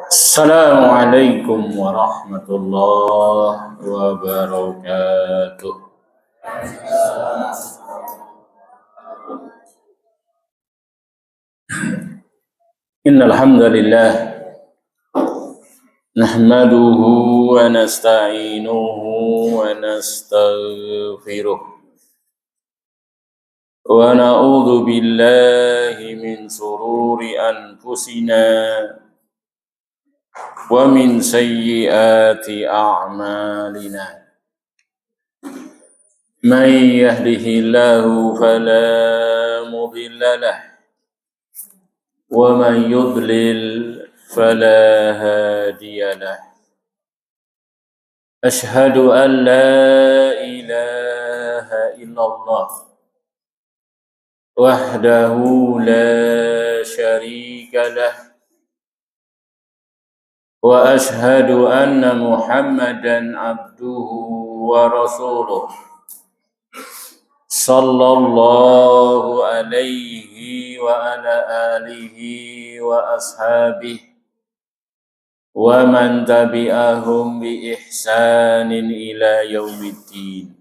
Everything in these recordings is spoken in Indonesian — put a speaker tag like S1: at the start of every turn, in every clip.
S1: Assalamualaikum warahmatullahi wabarakatuh. Innal hamdalillah nahmaduhu wa nasta'inuhu wa nastaghfiruh wa na'udzu billahi min sururi anfusina wa min sayyiati a'malina. Man yahdihillahu fala mudilla lahu wa man yudlil fala hadiya lahu. Ashhadu an la ilaha illallah wahdahu la syarika lahu wa ashhadu anna Muhammadan abduhu wa rasuluh sallallahu alaihi wa ala alihi wa ashabihi wa man tabi'ahum bi ihsanin ila yaumiddin.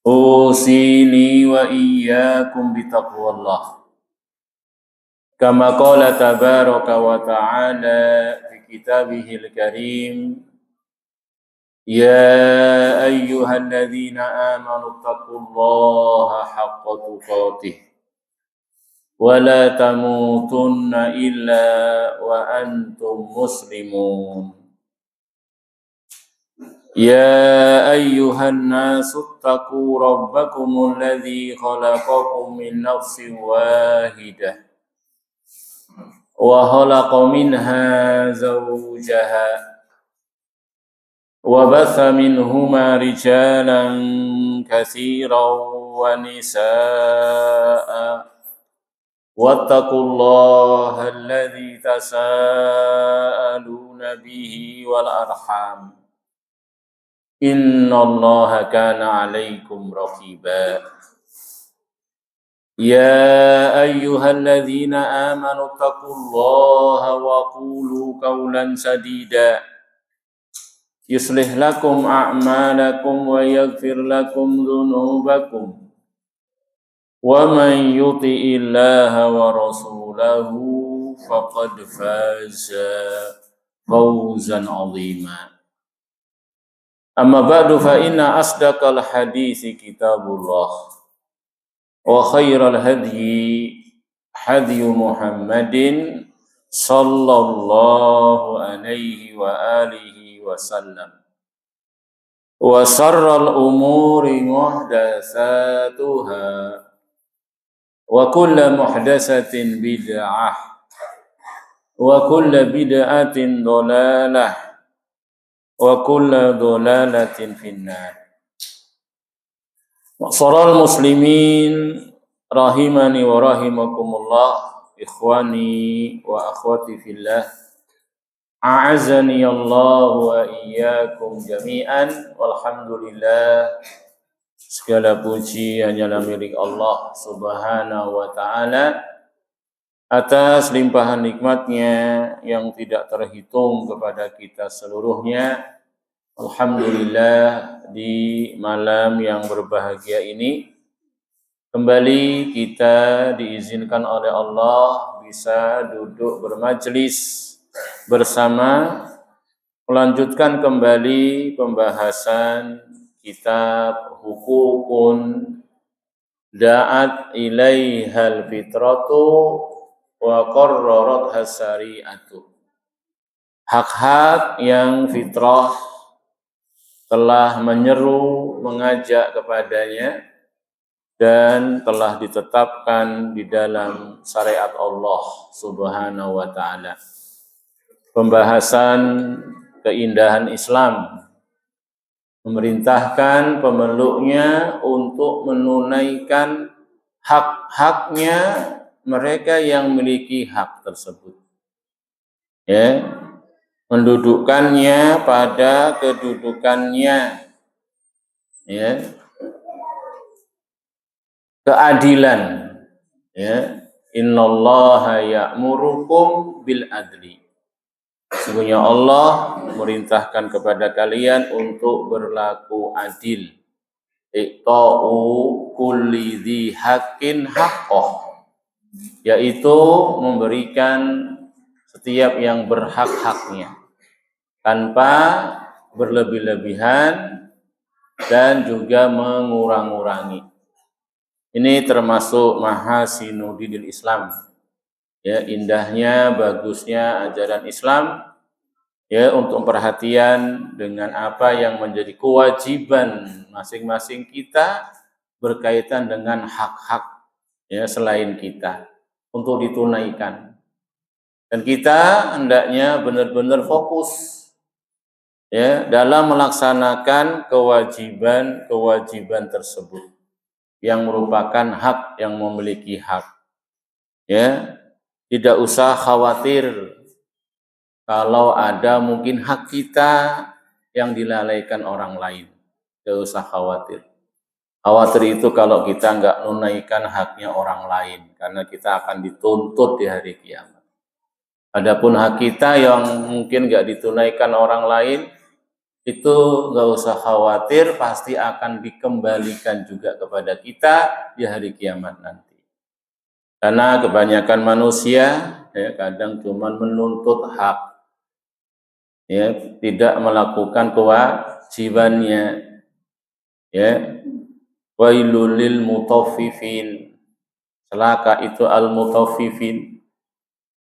S1: Usini wa iyyakum bi taqwallah. Kama qala tabaraka wa ta'ala fi kitabihil karim, ya ayyuhalladzina amanu taqullaha haqqa tuqatih wa la tamutunna illa wa antum muslimun. Ya ayyuhan nasu taqu rabbakumul ladzi khalaqakum min nafsin wahidah wa khalaqa minha zawjaha wa batha minhuma rijalan katsiran wa nisaa'a wattaqullaha alladzi tasaaluna bihi wal arham innallaha kana 'alaikum raqiba. Ya ayyuhalladzina amanu taqullaha wa qulu qawlan sadida yuslih lakum a'malakum wa yaghfir lakum dhunubakum wa man yuti'illaha wa rasulahu faqad faza fawzan 'azima. Amma ba'du fa inna asdaqal hadisi kitabullah wa khairal hadyi hadyu Muhammadin sallallahu alaihi wa alihi wa sallam wa sarral umuri muhdatsatuha wa kullu muhdatsatin bid'ah wa kullu bid'atin dhalalah wa kullu dhalalatin finnar. Ma'asyiral muslimin rahimani wa rahimakumullah, ikhwani wa akhwati fillah, a'azani Allah wa iyyakum jami'an. Walhamdulillah, segala puji hanyalah milik Allah subhanahu wa ta'ala atas limpahan nikmatnya yang tidak terhitung kepada kita seluruhnya. Alhamdulillah, di malam yang berbahagia ini kembali kita diizinkan oleh Allah bisa duduk bermajlis bersama, melanjutkan kembali pembahasan kitab Hukukun Da'at Ilaihal Fitratu wa Qarrarat Hasari'atu. Hak-hak yang fitrah telah menyeru, mengajak kepadanya dan telah ditetapkan di dalam syariat Allah subhanahu wa ta'ala. Pembahasan keindahan Islam memerintahkan pemeluknya untuk menunaikan hak-haknya mereka yang memiliki hak tersebut. Ya, mendudukkannya pada kedudukannya, ya, keadilan Ya, innallaha ya'murukum bil adli. Sesungguhnya Allah merintahkan kepada kalian untuk berlaku adil. Iqta'u kulli dzi haqqin haqqah, yaitu memberikan setiap yang berhak-haknya tanpa berlebih-lebihan dan juga mengurang-urangi. Ini termasuk mahasinu dinil Islam. Ya, indahnya, bagusnya ajaran Islam, ya, untuk perhatian dengan apa yang menjadi kewajiban masing-masing kita berkaitan dengan hak-hak, ya, selain kita untuk ditunaikan. Dan kita hendaknya benar-benar fokus, ya, dalam melaksanakan kewajiban-kewajiban tersebut yang merupakan hak yang memiliki hak. Ya, tidak usah khawatir kalau ada mungkin hak kita yang dilalaikan orang lain. Tidak usah khawatir. Khawatir itu kalau kita nggak menunaikan haknya orang lain, karena kita akan dituntut di hari kiamat. Adapun hak kita yang mungkin nggak ditunaikan orang lain, itu nggak usah khawatir, pasti akan dikembalikan juga kepada kita di hari kiamat nanti. Karena kebanyakan manusia, ya, kadang cuma menuntut hak, ya, tidak melakukan kewajibannya. Ya, wailul lil mutaffifin, celaka itu al mutaffifin,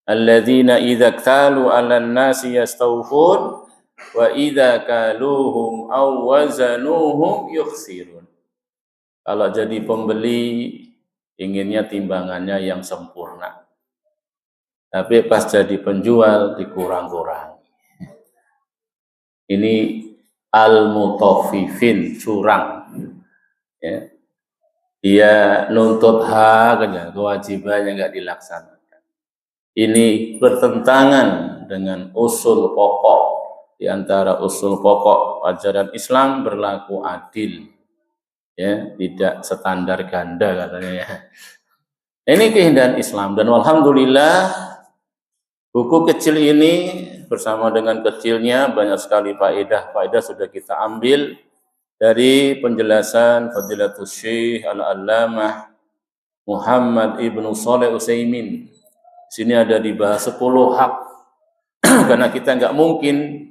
S1: alladzina idza ktalu 'alan nasi yastawfun wa idza kaluhum aw wazanuhum yukhsirun. Kalau jadi pembeli inginnya timbangannya yang sempurna, tapi pas jadi penjual dikurang-kurang. Ini al-mutaffifin, curang. Ya. Dia nuntut haknya, kewajibannya nggak dilaksanakan. Ini bertentangan dengan usul pokok. Di antara usul pokok ajaran Islam berlaku adil. Ya, tidak standar ganda katanya ya. Ini keindahan Islam, dan alhamdulillah buku kecil ini bersama dengan kecilnya banyak sekali faedah sudah kita ambil dari penjelasan Fadilatul Syekh Al-Allamah Muhammad Ibnu Shalih Utsaimin. Sini ada dibahas 10 hak karena kita nggak mungkin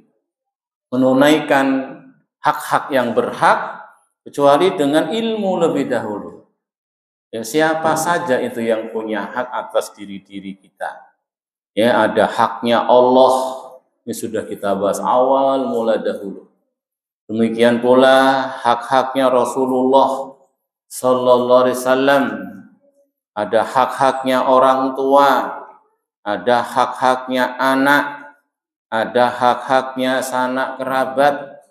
S1: menunaikan hak-hak yang berhak kecuali dengan ilmu lebih dahulu. Ya, siapa saja itu yang punya hak atas diri-diri kita. Ya, ada haknya Allah, ini sudah kita bahas awal mula dahulu. Demikian pula hak-haknya Rasulullah Sallallahu Alaihi Wasallam, ada hak-haknya orang tua, ada hak-haknya anak, ada hak-haknya sanak kerabat,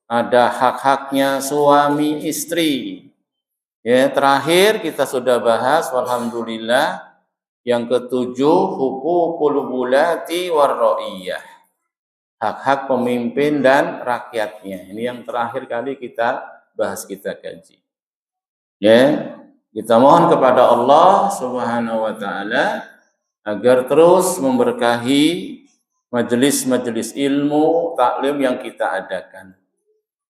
S1: ada hak-haknya suami istri. Ya, terakhir kita sudah bahas, alhamdulillah, yang ketujuh, hukukul wulati warro'iyah, hak-hak pemimpin dan rakyatnya. Ini yang terakhir kali kita bahas, kita kaji. Ya, kita mohon kepada Allah Subhanahu wa taala agar terus memberkahi majelis-majelis ilmu taklim yang kita adakan.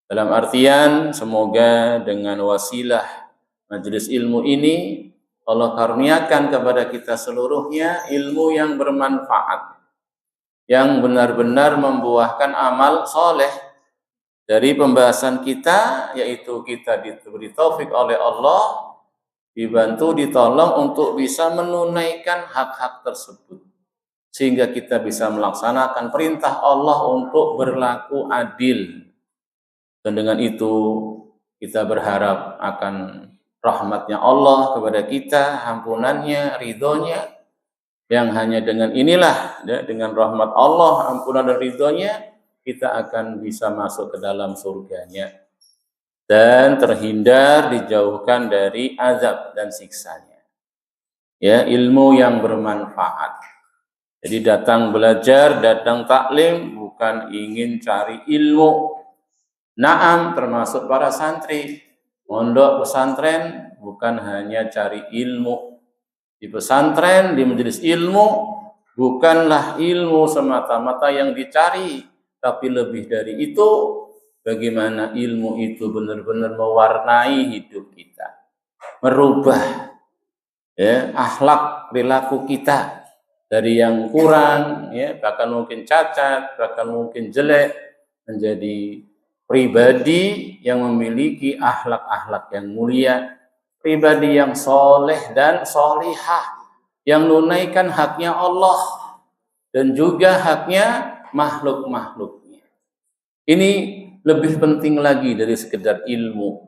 S1: Dalam artian semoga dengan wasilah majelis ilmu ini Allah karuniakan kepada kita seluruhnya ilmu yang bermanfaat, yang benar-benar membuahkan amal soleh. Dari pembahasan kita, yaitu kita diberi taufik oleh Allah, dibantu, ditolong untuk bisa menunaikan hak-hak tersebut, sehingga kita bisa melaksanakan perintah Allah untuk berlaku adil. Dan dengan itu kita berharap akan rahmatnya Allah kepada kita, ampunannya, ridhonya, yang hanya dengan inilah, ya, dengan rahmat Allah, ampunan dan ridhonya, kita akan bisa masuk ke dalam surganya dan terhindar, dijauhkan dari azab dan siksanya. Ya, ilmu yang bermanfaat. Jadi datang belajar, datang taklim bukan ingin cari ilmu. Naam, termasuk para santri mondok pesantren bukan hanya cari ilmu, Di pesantren, di majelis ilmu, bukanlah ilmu semata-mata yang dicari, tapi lebih dari itu, bagaimana ilmu itu benar-benar mewarnai hidup kita, merubah akhlak perilaku kita dari yang kurang, bahkan mungkin cacat, bahkan mungkin jelek, menjadi pribadi yang memiliki akhlak-akhlak yang mulia, pribadi yang soleh dan solihah, yang menunaikan haknya Allah dan juga haknya makhluk-makhluknya. Ini lebih penting lagi dari sekedar ilmu,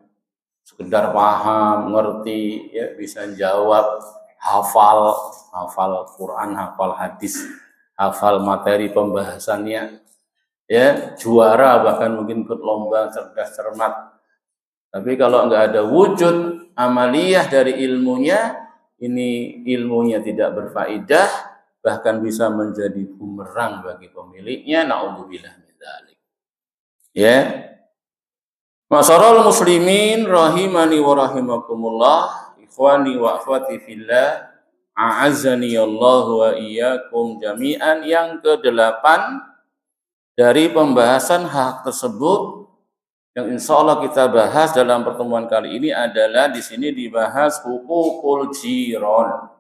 S1: sekedar paham, ngerti, bisa jawab, hafal Quran, hafal hadis, hafal materi pembahasannya, juara bahkan mungkin ikut lomba cerdas cermat. Tapi kalau nggak ada wujud amaliyah dari ilmunya, ini ilmunya tidak berfaedah, bahkan bisa menjadi bumerang bagi pemiliknya. Na'udzubillah min dzalik. Ma'asyiral muslimin rahimani wa rahimakumullah, ikhwani wa akhwati fillah, a'azzani Allah wa iyyakum jami'an. Yang ke-8 dari pembahasan hak tersebut yang insya Allah kita bahas dalam pertemuan kali ini adalah di sini dibahas hukukul jiron,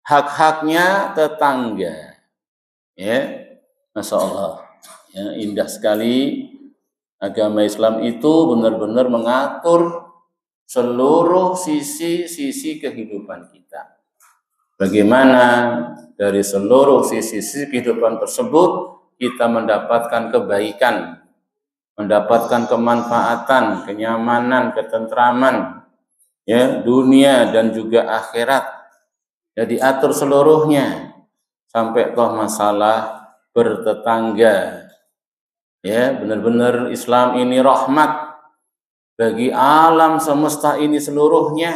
S1: hak-haknya tetangga. Masya Allah, indah sekali. Agama Islam itu benar-benar mengatur seluruh sisi-sisi kehidupan kita. Bagaimana dari seluruh sisi-sisi kehidupan tersebut kita mendapatkan kebaikan, mendapatkan kemanfaatan, kenyamanan, ketentraman, dunia dan juga akhirat. Diatur seluruhnya sampai toh masalah bertetangga. Benar-benar Islam ini rahmat bagi alam semesta ini seluruhnya.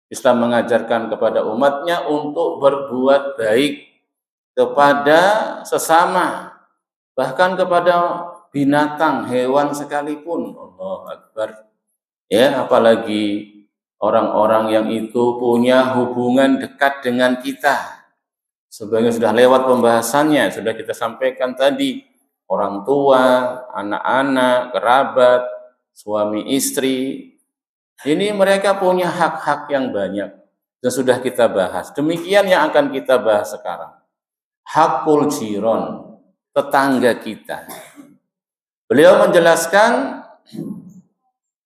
S1: Islam mengajarkan kepada umatnya untuk berbuat baik kepada sesama, bahkan kepada binatang, hewan sekalipun. Allahu Akbar. Apalagi orang-orang yang itu punya hubungan dekat dengan kita. Sebenarnya sudah lewat pembahasannya, sudah kita sampaikan tadi. Orang tua, anak-anak, kerabat, suami istri, ini mereka punya hak-hak yang banyak dan sudah kita bahas. Demikian yang akan kita bahas sekarang. Hakul jiron, tetangga kita. Beliau menjelaskan,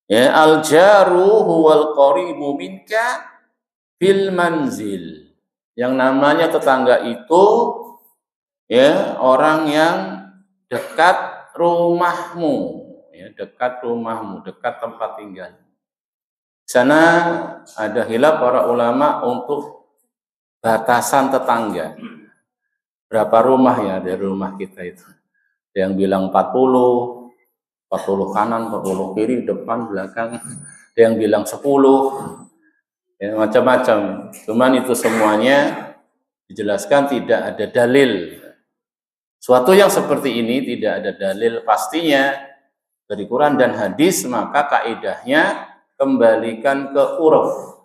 S1: al-jaru huwal qaribu minka fil manzil. Yang namanya tetangga itu orang yang dekat rumahmu, dekat tempat tinggal. Di sana ada khilaf para ulama untuk batasan tetangga. Berapa rumah dari rumah kita itu? Ada yang bilang 40 kanan, 40 kiri, depan, belakang. Ada yang bilang 10, macam-macam. Cuman itu semuanya dijelaskan tidak ada dalil. Suatu yang seperti ini tidak ada dalil pastinya dari Quran dan hadis, maka kaidahnya kembalikan ke uruf.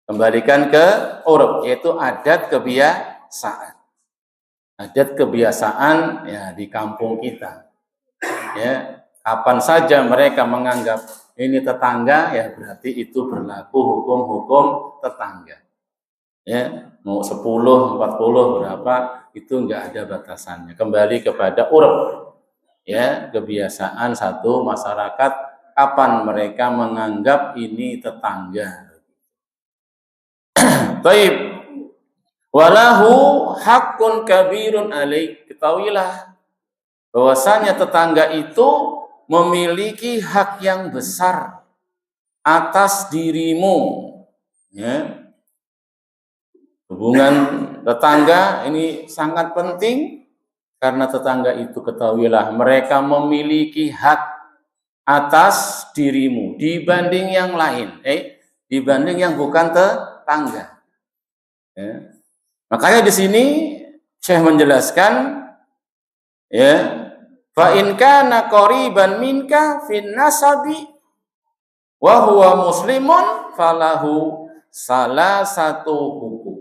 S1: Kembalikan ke uruf, yaitu adat kebiasaan. Adat kebiasaan di kampung kita. Kapan saja mereka menganggap ini tetangga, berarti itu berlaku hukum-hukum tetangga. Mau 10, 40 berapa, itu enggak ada batasannya. Kembali kepada uruf, kebiasaan satu masyarakat, kapan mereka menganggap ini tetangga. Baik, walahu hakun kabirun alaik. Ketahuilah bahwasanya tetangga itu memiliki hak yang besar atas dirimu. Hubungan tetangga ini sangat penting karena tetangga itu, ketahuilah, mereka memiliki hak atas dirimu dibanding yang lain, dibanding yang bukan tetangga. Makanya di sini Syekh menjelaskan, fa in kana qariban minka fin nasabi wa huwa muslimun falahu salah satu hukum.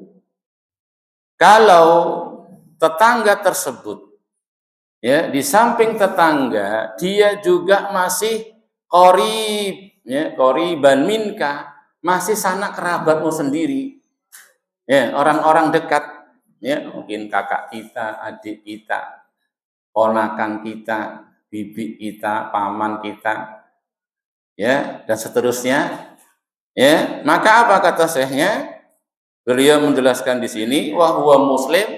S1: Kalau tetangga tersebut, ya, di samping tetangga dia juga masih qorib, ya, qoriban minka, masih sanak kerabatmu sendiri, ya, orang-orang dekat, ya, mungkin kakak kita, adik kita, ponakan kita, bibi kita, paman kita, ya, dan seterusnya, ya. Maka apa kata syekhnya? Beliau menjelaskan di sini, wa huwa muslim,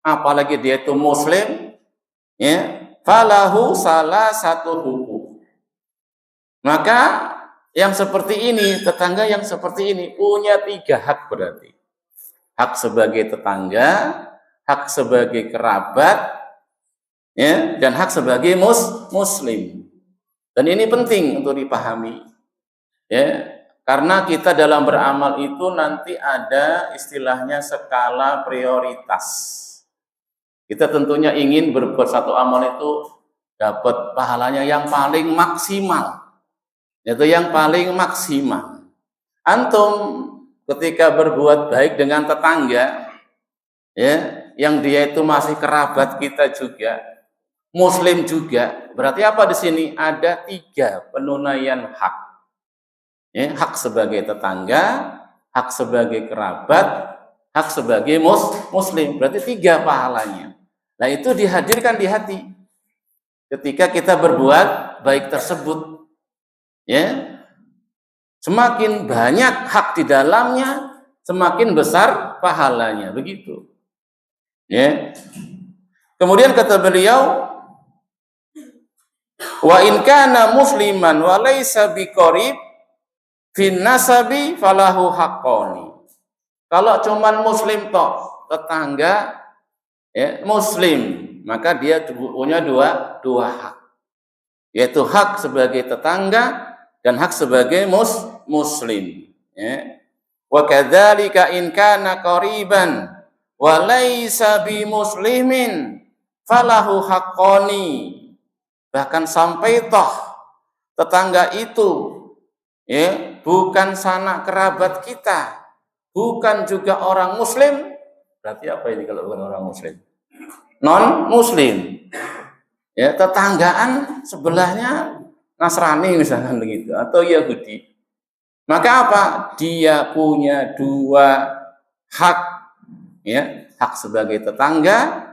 S1: apalagi dia itu muslim, ya, falahu salah satu hukum. Maka yang seperti ini, tetangga yang seperti ini punya 3 hak berarti. Hak sebagai tetangga, hak sebagai kerabat, ya, dan hak sebagai muslim. Dan ini penting untuk dipahami, ya, karena kita dalam beramal itu nanti ada istilahnya skala prioritas. Kita tentunya ingin berbuat satu amal itu dapat pahalanya yang paling maksimal, yaitu yang paling maksimal. Antum ketika berbuat baik dengan tetangga, ya, yang dia itu masih kerabat kita juga, muslim juga, berarti apa di sini? Ada 3 penunaian hak. Ya, hak sebagai tetangga, hak sebagai kerabat, hak sebagai muslim. Berarti 3 pahalanya. Nah, itu dihadirkan di hati ketika kita berbuat baik tersebut. Ya, semakin banyak hak di dalamnya, semakin besar pahalanya. Begitu. Ya. Kemudian kata beliau, wa in kana musliman wa laysa biqarib fin nasabi falahu haqqani. Kalau cuman muslim toh, tetangga, ya, muslim, maka dia punya dua hak, yaitu hak sebagai tetangga dan hak sebagai muslim, ya. Wa kadzalika in kana qariban wa laysa bi muslimin falahu haqqani. Bahkan sampai toh tetangga itu, ya, bukan sanak kerabat kita, bukan juga orang muslim. Berarti apa ini kalau bukan orang muslim? Non muslim. Ya, tetanggaan sebelahnya Nasrani misalnya begitu, atau Yahudi. Maka apa? Dia punya 2 hak, ya, hak sebagai tetangga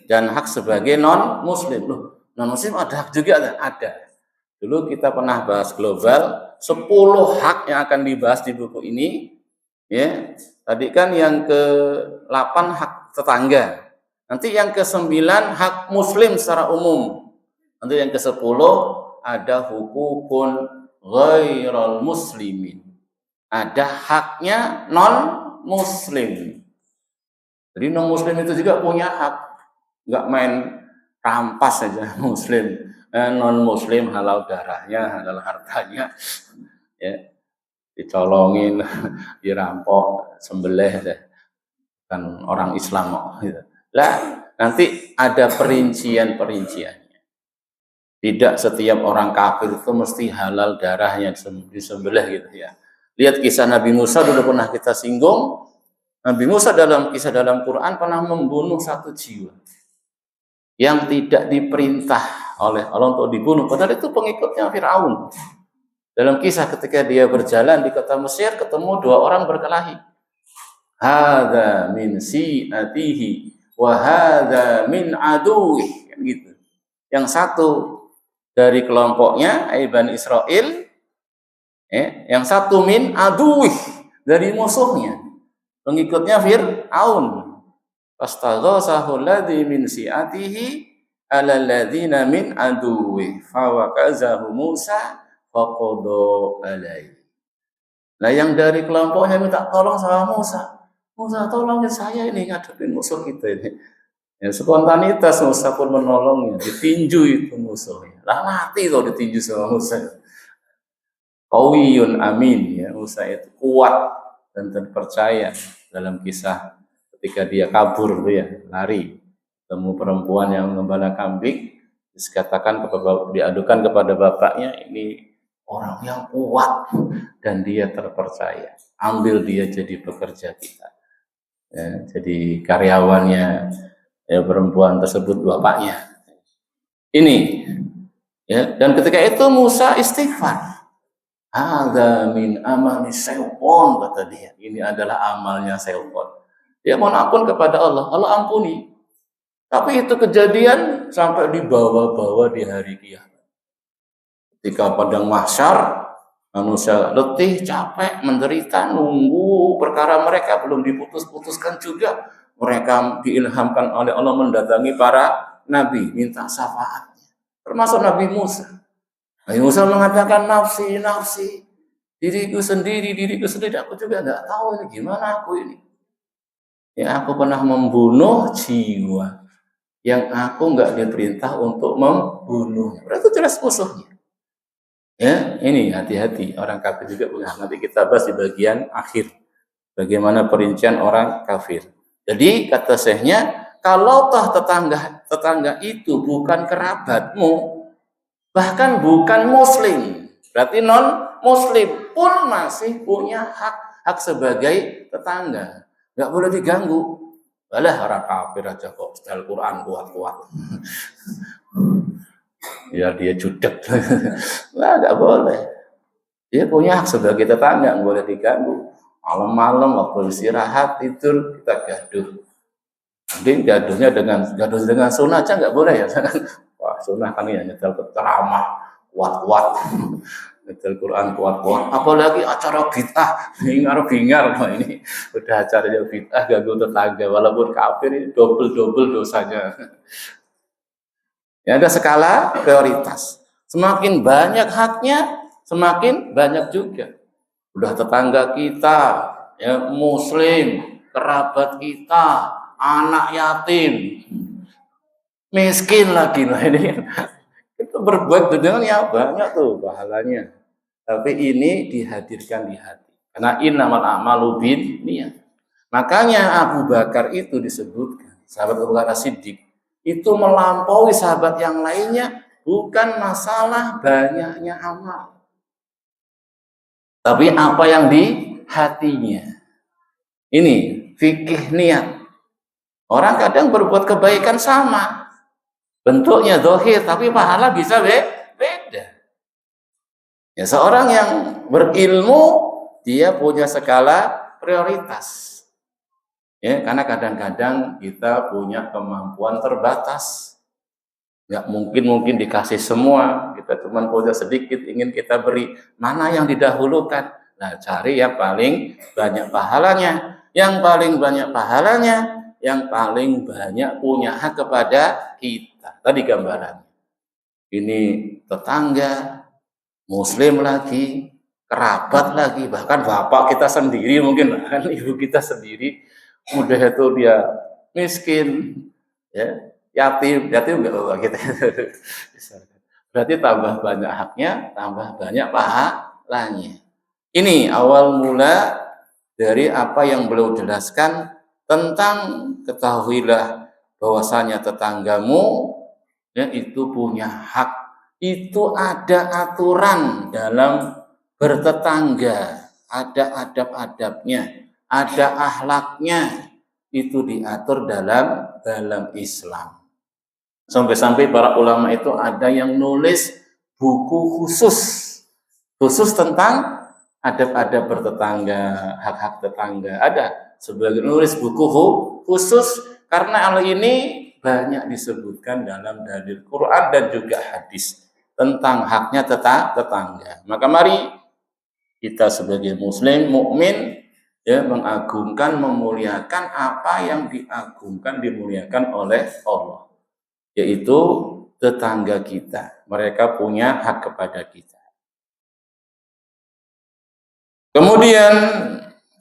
S1: dan hak sebagai non muslim. Loh, non muslim ada hak juga? Ada. Dulu kita pernah bahas global 10 hak yang akan dibahas di buku ini, ya. Tadi kan yang ke-8 hak tetangga. Nanti yang ke-9 hak muslim secara umum. Nanti yang ke-10 ada hukukun ghairal muslimin. Ada haknya non muslim. Jadi non muslim itu juga punya hak. Enggak main rampas saja muslim. Non muslim halal darahnya, halal hartanya, ya, dicolongin, dirampok, sembelih, kan orang Islam, gitu. Lah, nanti ada perinciannya. Tidak setiap orang kafir itu mesti halal darahnya disembelih, gitu, ya. Lihat kisah Nabi Musa dulu pernah kita singgung. Nabi Musa dalam kisah dalam Quran pernah membunuh 1 jiwa yang tidak diperintah oleh Allah untuk dibunuh, padahal itu pengikutnya Firaun. Dalam kisah ketika dia berjalan di kota Mesir, ketemu 2 orang berkelahi. Hadza min si'atihi wa hadza min aduwih, gitu. Yang satu dari kelompoknya Bani Israel, yang satu min aduwih, dari musuhnya, pengikutnya Fir'aun. Fastaghasahu alladzi min si'atihi ala alladzina min aduwih fawakazahu Musa faqada alaihi. Nah, yang dari kelompoknya minta tolong sama Musa. Musa, tolongin saya ini ngadepin musuh kita ini. Ya, spontanitas Musa pun menolongnya, ditinju itu musuhnya. Lah mati kalau ditinju sama Musa. Qawiyun amin, ya, Musa itu kuat dan terpercaya. Dalam kisah ketika dia kabur, ya, lari, ketemu perempuan yang mengembala kambing, dikatakan diadukan kepada bapaknya, ini orang yang kuat dan dia terpercaya. Ambil dia jadi pekerja kita. Ya, jadi karyawannya ya, perempuan tersebut bapaknya. Ini ya, dan ketika itu Musa istighfar. Hadza min amali syaitan, kata dia. Ini adalah amalnya syaitan. Dia mohon ampun kepada Allah, Allah ampuni. Tapi itu kejadian sampai dibawa-bawa di hari kiamat. Ketika padang mahsyar, manusia letih, capek, menderita, nunggu perkara mereka belum diputus-putuskan juga. Mereka diilhamkan oleh Allah mendatangi para nabi, minta syafaat. Termasuk Nabi Musa. Nabi Musa mengatakan nafsi, nafsi, diriku sendiri, aku juga nggak tahu ini gimana aku ini. Ya, aku pernah membunuh jiwa yang aku nggak diperintah untuk membunuh. Berarti jelas musuhnya. Ya, ini hati-hati orang kafir juga punya. Nanti kita bahas di bagian akhir. Bagaimana perincian orang kafir. Jadi kata syekhnya, kalau toh tetangga itu bukan kerabatmu, bahkan bukan muslim, berarti non muslim pun masih punya hak sebagai tetangga, nggak boleh diganggu. Alah, orang kafir aja kok setel Quran kuat-kuat, ya dia judek. Nah, nggak boleh. Dia punya hak sebagai tetangga, nggak boleh diganggu. Malam-malam waktu istirahat tidur kita gaduh. Mungkin gaduh dengan sunnah aja nggak boleh ya. Wah, sunnah kan ya nyetel ceramah kuat-kuat, nyetel Quran kuat-kuat. Apalagi acara bid'ah, bingar-bingar. Wah, ini udah acaranya bid'ah ganggu tetangga, walaupun kafir ini double dosanya. Ya, ada skala prioritas. Semakin banyak haknya, semakin banyak juga. Udah tetangga kita, ya muslim, kerabat kita, anak yatim, miskin lagi. Nah, ini itu berbuat dunia banyak tuh pahalanya. Tapi ini dihadirkan di hati. Karena innamal a'malu binniyat. Makanya Abu Bakar itu disebutkan, sahabat Abu Bakar Siddiq, itu melampaui sahabat yang lainnya bukan masalah banyaknya amal, tapi apa yang di hatinya. Ini fikih niat. Orang kadang berbuat kebaikan sama, bentuknya zahir, tapi pahala bisa beda. Ya, seorang yang berilmu dia punya skala prioritas. Ya, karena kadang-kadang kita punya kemampuan terbatas. Nggak mungkin dikasih semua, kita cuma punya sedikit, ingin kita beri. Mana yang didahulukan? Nah, cari yang paling banyak pahalanya. Yang paling banyak pahalanya, yang paling banyak punya hak kepada kita. Tadi gambaran. Ini tetangga, muslim lagi, kerabat lagi, bahkan bapak kita sendiri mungkin, bahkan ibu kita sendiri. Udah itu dia miskin, ya, yatim nggak bawa kita. Berarti tambah banyak haknya, tambah banyak pahalanya. Ini awal mula dari apa yang beliau jelaskan tentang ketahuilah bahwasanya tetanggamu ya itu punya hak. Itu ada aturan dalam bertetangga, ada adab-adabnya, ada akhlaknya, itu diatur dalam Islam. Sampai-sampai para ulama itu ada yang nulis buku khusus tentang adab-adab bertetangga, hak-hak tetangga. Ada sebagai nulis buku khusus karena hal ini banyak disebutkan dalam dalil Quran dan juga hadis tentang haknya tetangga. Maka mari kita sebagai muslim, mukmin, ya, mengagungkan, memuliakan apa yang diagungkan, dimuliakan oleh Allah, yaitu tetangga kita. Mereka punya hak kepada kita. Kemudian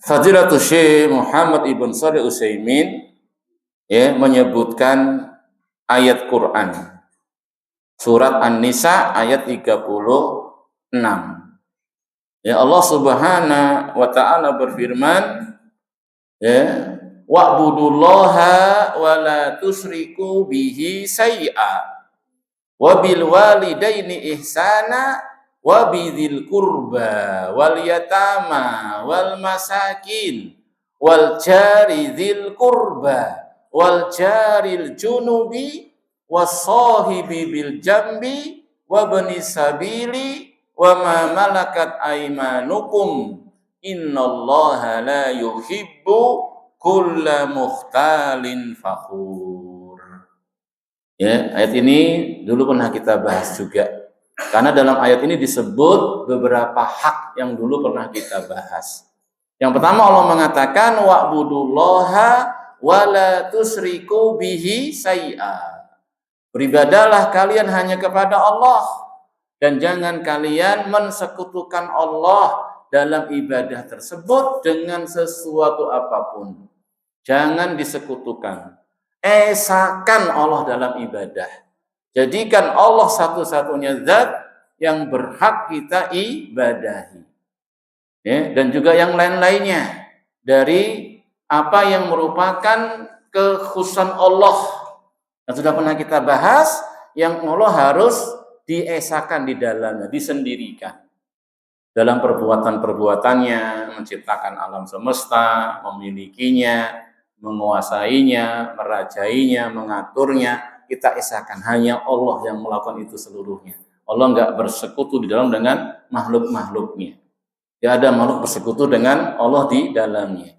S1: Fadilatul Syekh Muhammad Ibn Shalih Utsaimin ya menyebutkan ayat Quran surat An-Nisa ayat 36. Ya, Allah Subhanahu wa taala berfirman, ya, wa'budullaha wa la tusyriku bihi syai'a wa bil walidaini ihsana wa bidzil qurba wal yatama wal masakin wal jari dzil qurba wal jaril junubi was sahibi bil jambi wa bani sabili wa ma malakat aymanukum innallaha la yuhibbu kulla mukhtalin fakhur. Ya, ayat ini dulu pernah kita bahas juga. Karena dalam ayat ini disebut beberapa hak yang dulu pernah kita bahas. Yang pertama Allah mengatakan wa'budullaha wa la tusriku bihi syai'a. Beribadahlah kalian hanya kepada Allah dan jangan kalian mensekutukan Allah dalam ibadah tersebut dengan sesuatu apapun. Jangan disekutukan. Esakan Allah dalam ibadah. Jadikan Allah satu-satunya zat yang berhak kita ibadahi. Ya, dan juga yang lain-lainnya dari apa yang merupakan kekhususan Allah. Yang sudah pernah kita bahas, yang Allah harus diesakan di dalamnya, disendirikan. Dalam perbuatan-perbuatannya, menciptakan alam semesta, memilikinya, menguasainya, merajainya, mengaturnya, kita esakan. Hanya Allah yang melakukan itu seluruhnya. Allah enggak bersekutu di dalam dengan makhluk-makhluknya. Tidak ada makhluk bersekutu dengan Allah di dalamnya.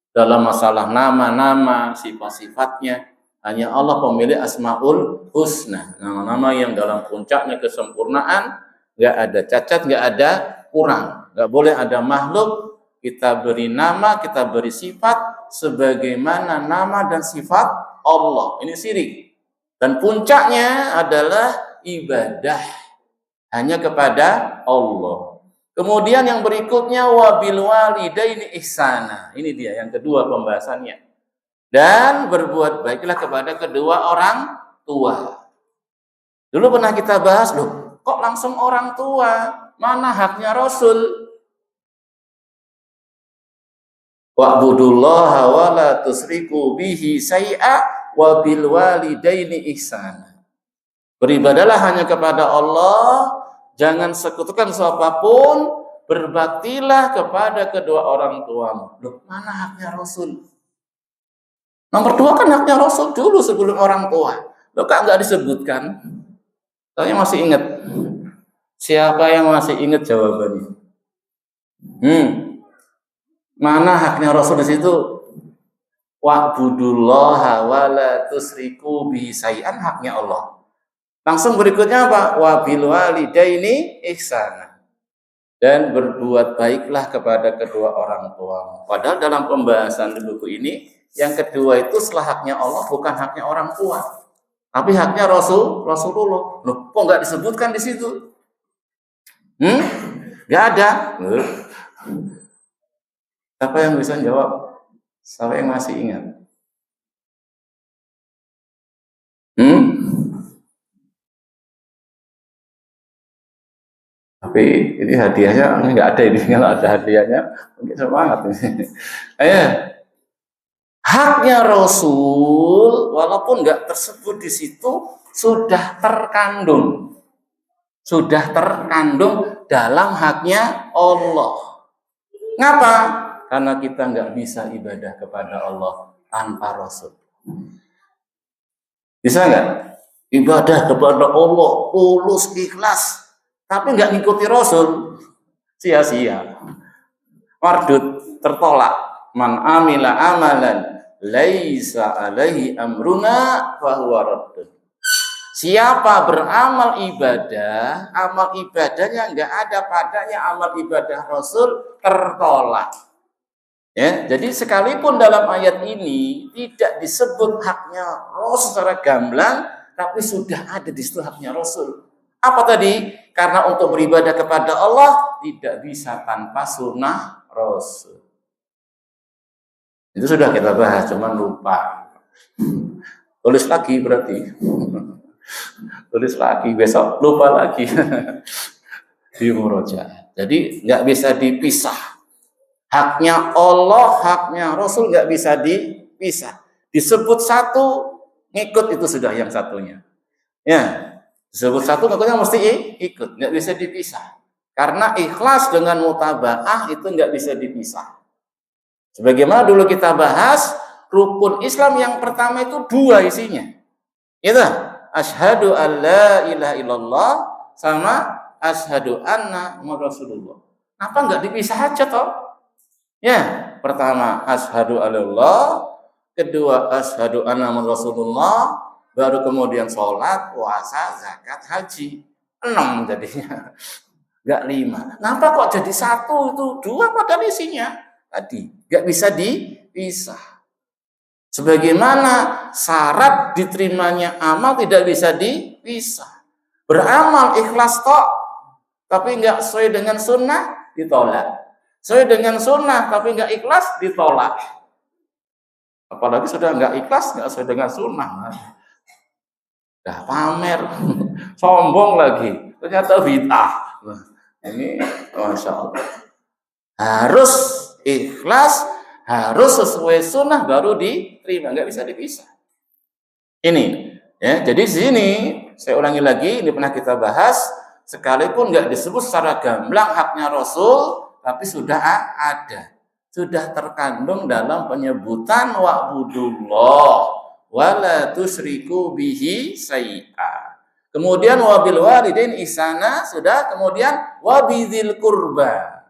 S1: Dalam masalah nama-nama, sifat-sifatnya, hanya Allah pemilik Asmaul Husna. Nama-nama yang dalam puncaknya kesempurnaan, enggak ada cacat, enggak ada kurang. Enggak boleh ada makhluk kita beri nama, kita beri sifat sebagaimana nama dan sifat Allah. Ini syirik. Dan puncaknya adalah ibadah hanya kepada Allah. Kemudian yang berikutnya wabil walidaini ihsana. Ini dia yang kedua pembahasannya. Dan berbuat baiklah kepada kedua orang tua. Dulu pernah kita bahas, loh, kok langsung orang tua? Mana haknya Rasul? Wa'budullaha wa la tusriku bihi syai'a wa bil walidaini ihsana. Beribadalah hanya kepada Allah, jangan sekutukan siapapun, berbaktilah kepada kedua orang tuamu. Loh, mana haknya Rasul? Nomor 2 kan haknya Rasul dulu sebelum orang tua. Loh, kok enggak disebutkan? Saya masih ingat. Siapa yang masih ingat jawabannya? Mana haknya Rasul di situ? Wa'budullaha wa la tusriku bihi syai'an, haknya Allah. Langsung berikutnya apa? Wa bil walidaini ihsana. Dan berbuat baiklah kepada kedua orang tua. Padahal dalam pembahasan di buku ini, yang kedua itu setelah haknya Allah, bukan haknya orang tua. Tapi haknya Rasulullah. Loh, kok enggak disebutkan di situ? Enggak ada. Siapa yang bisa jawab? Siapa yang masih ingat? Tapi ini hadiahnya nggak ada ini. Kalau ada hadiahnya, mungkin semangat ini. Haknya Rasul, walaupun nggak tersebut di situ, sudah terkandung dalam haknya Allah. Ngapa? Karena kita nggak bisa ibadah kepada Allah tanpa Rasul. Bisa nggak? Ibadah kepada Allah tulus ikhlas, tapi nggak ngikuti Rasul, sia-sia, mardud, tertolak. Man amila amalan laisa alaihi amruna fahuwa raddun. Siapa beramal ibadah, amal ibadahnya nggak ada padanya amal ibadah Rasul, tertolak. Ya, jadi sekalipun dalam ayat ini tidak disebut haknya Rasul secara gamblang, tapi sudah ada di situ haknya Rasul. Apa tadi? Karena untuk beribadah kepada Allah tidak bisa tanpa sunnah Rasul. Itu sudah kita bahas, cuman lupa. Tulis lagi berarti. Tulis lagi, besok lupa lagi. Di murojaah. Jadi nggak bisa dipisah. Haknya Allah, haknya Rasul nggak bisa dipisah. Disebut satu, ngikut itu sudah yang satunya. Ya, disebut satu, ngikutnya mesti ikut, nggak bisa dipisah. Karena ikhlas dengan mutaba'ah itu nggak bisa dipisah. Sebagaimana dulu kita bahas, rukun Islam yang pertama itu dua isinya. Itu asyhadu alla ilaha illallah sama asyhadu anna Muhammadar Rasulullah. Kenapa nggak dipisah aja toh? Ya, pertama asyhadu alla, kedua asyhadu anna Muhammadar Rasulullah, baru kemudian sholat, puasa, zakat, haji. 6 jadinya. Nggak 5. Kenapa kok jadi 1 itu? 2 padahal isinya tadi nggak bisa dipisah. Sebagaimana syarat diterimanya amal tidak bisa dipisah. Beramal ikhlas tok, tapi nggak sesuai dengan sunnah, ditolak. Sesuai dengan sunnah, tapi nggak ikhlas, ditolak. Apalagi sudah nggak ikhlas, nggak sesuai dengan sunnah. Dah pamer, sombong lagi. Ternyata bid'ah. Ini Masya Allah. Harus ikhlas, harus sesuai sunnah baru diterima, nggak bisa dipisah. Ini ya, jadi sini saya ulangi lagi, ini pernah kita bahas, sekalipun nggak disebut secara gamblang haknya Rasul, tapi sudah ada, sudah terkandung dalam penyebutan wa'budullah wala tusyriku bihi syai'a. Kemudian wabil walidain ihsana, sudah, kemudian wabidzil qurba,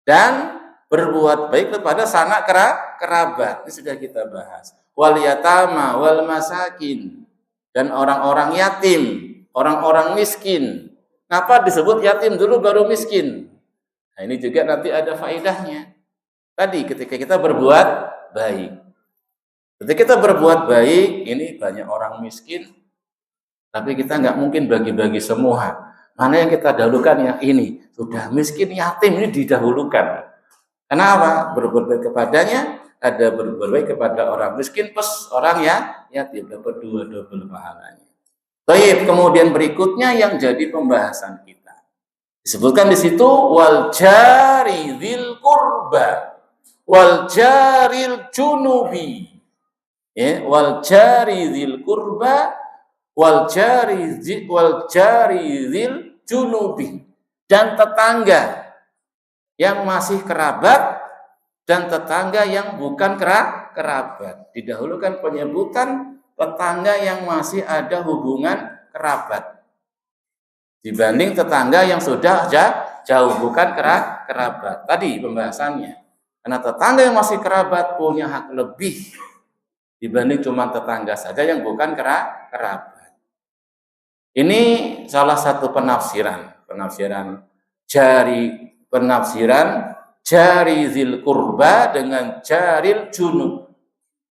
S1: dan berbuat baik kepada sanak kerabat. Ini sudah kita bahas. Wal yatama wal masakin, dan orang-orang yatim, orang-orang miskin. Kenapa disebut yatim dulu baru miskin? Nah, ini juga nanti ada faedahnya. Tadi ketika kita berbuat baik. Ketika kita berbuat baik, ini banyak orang miskin, tapi kita nggak mungkin bagi-bagi semua. Mana yang kita dahulukan? Yang ini. Sudah miskin, yatim, ini didahulukan. Kenapa? Berbuat baik kepadanya, ada berbuat baik kepada orang miskin plus orang yatim, dapat 2 double pahalanya. Baik, kemudian berikutnya yang jadi pembahasan kita. Disebutkan di situ wal jari dzil qurba wal jaril junubi. Ya, wal jari dzil qurba wal jari dzil junubi, dan tetangga yang masih kerabat dan tetangga yang bukan kerabat. Didahulukan penyebutan tetangga yang masih ada hubungan kerabat dibanding tetangga yang sudah jauh bukan kerabat. Tadi pembahasannya. Karena tetangga yang masih kerabat punya hak lebih dibanding cuma tetangga saja yang bukan kerabat. Ini salah satu penafsiran jari zil kurba dengan jaril junub,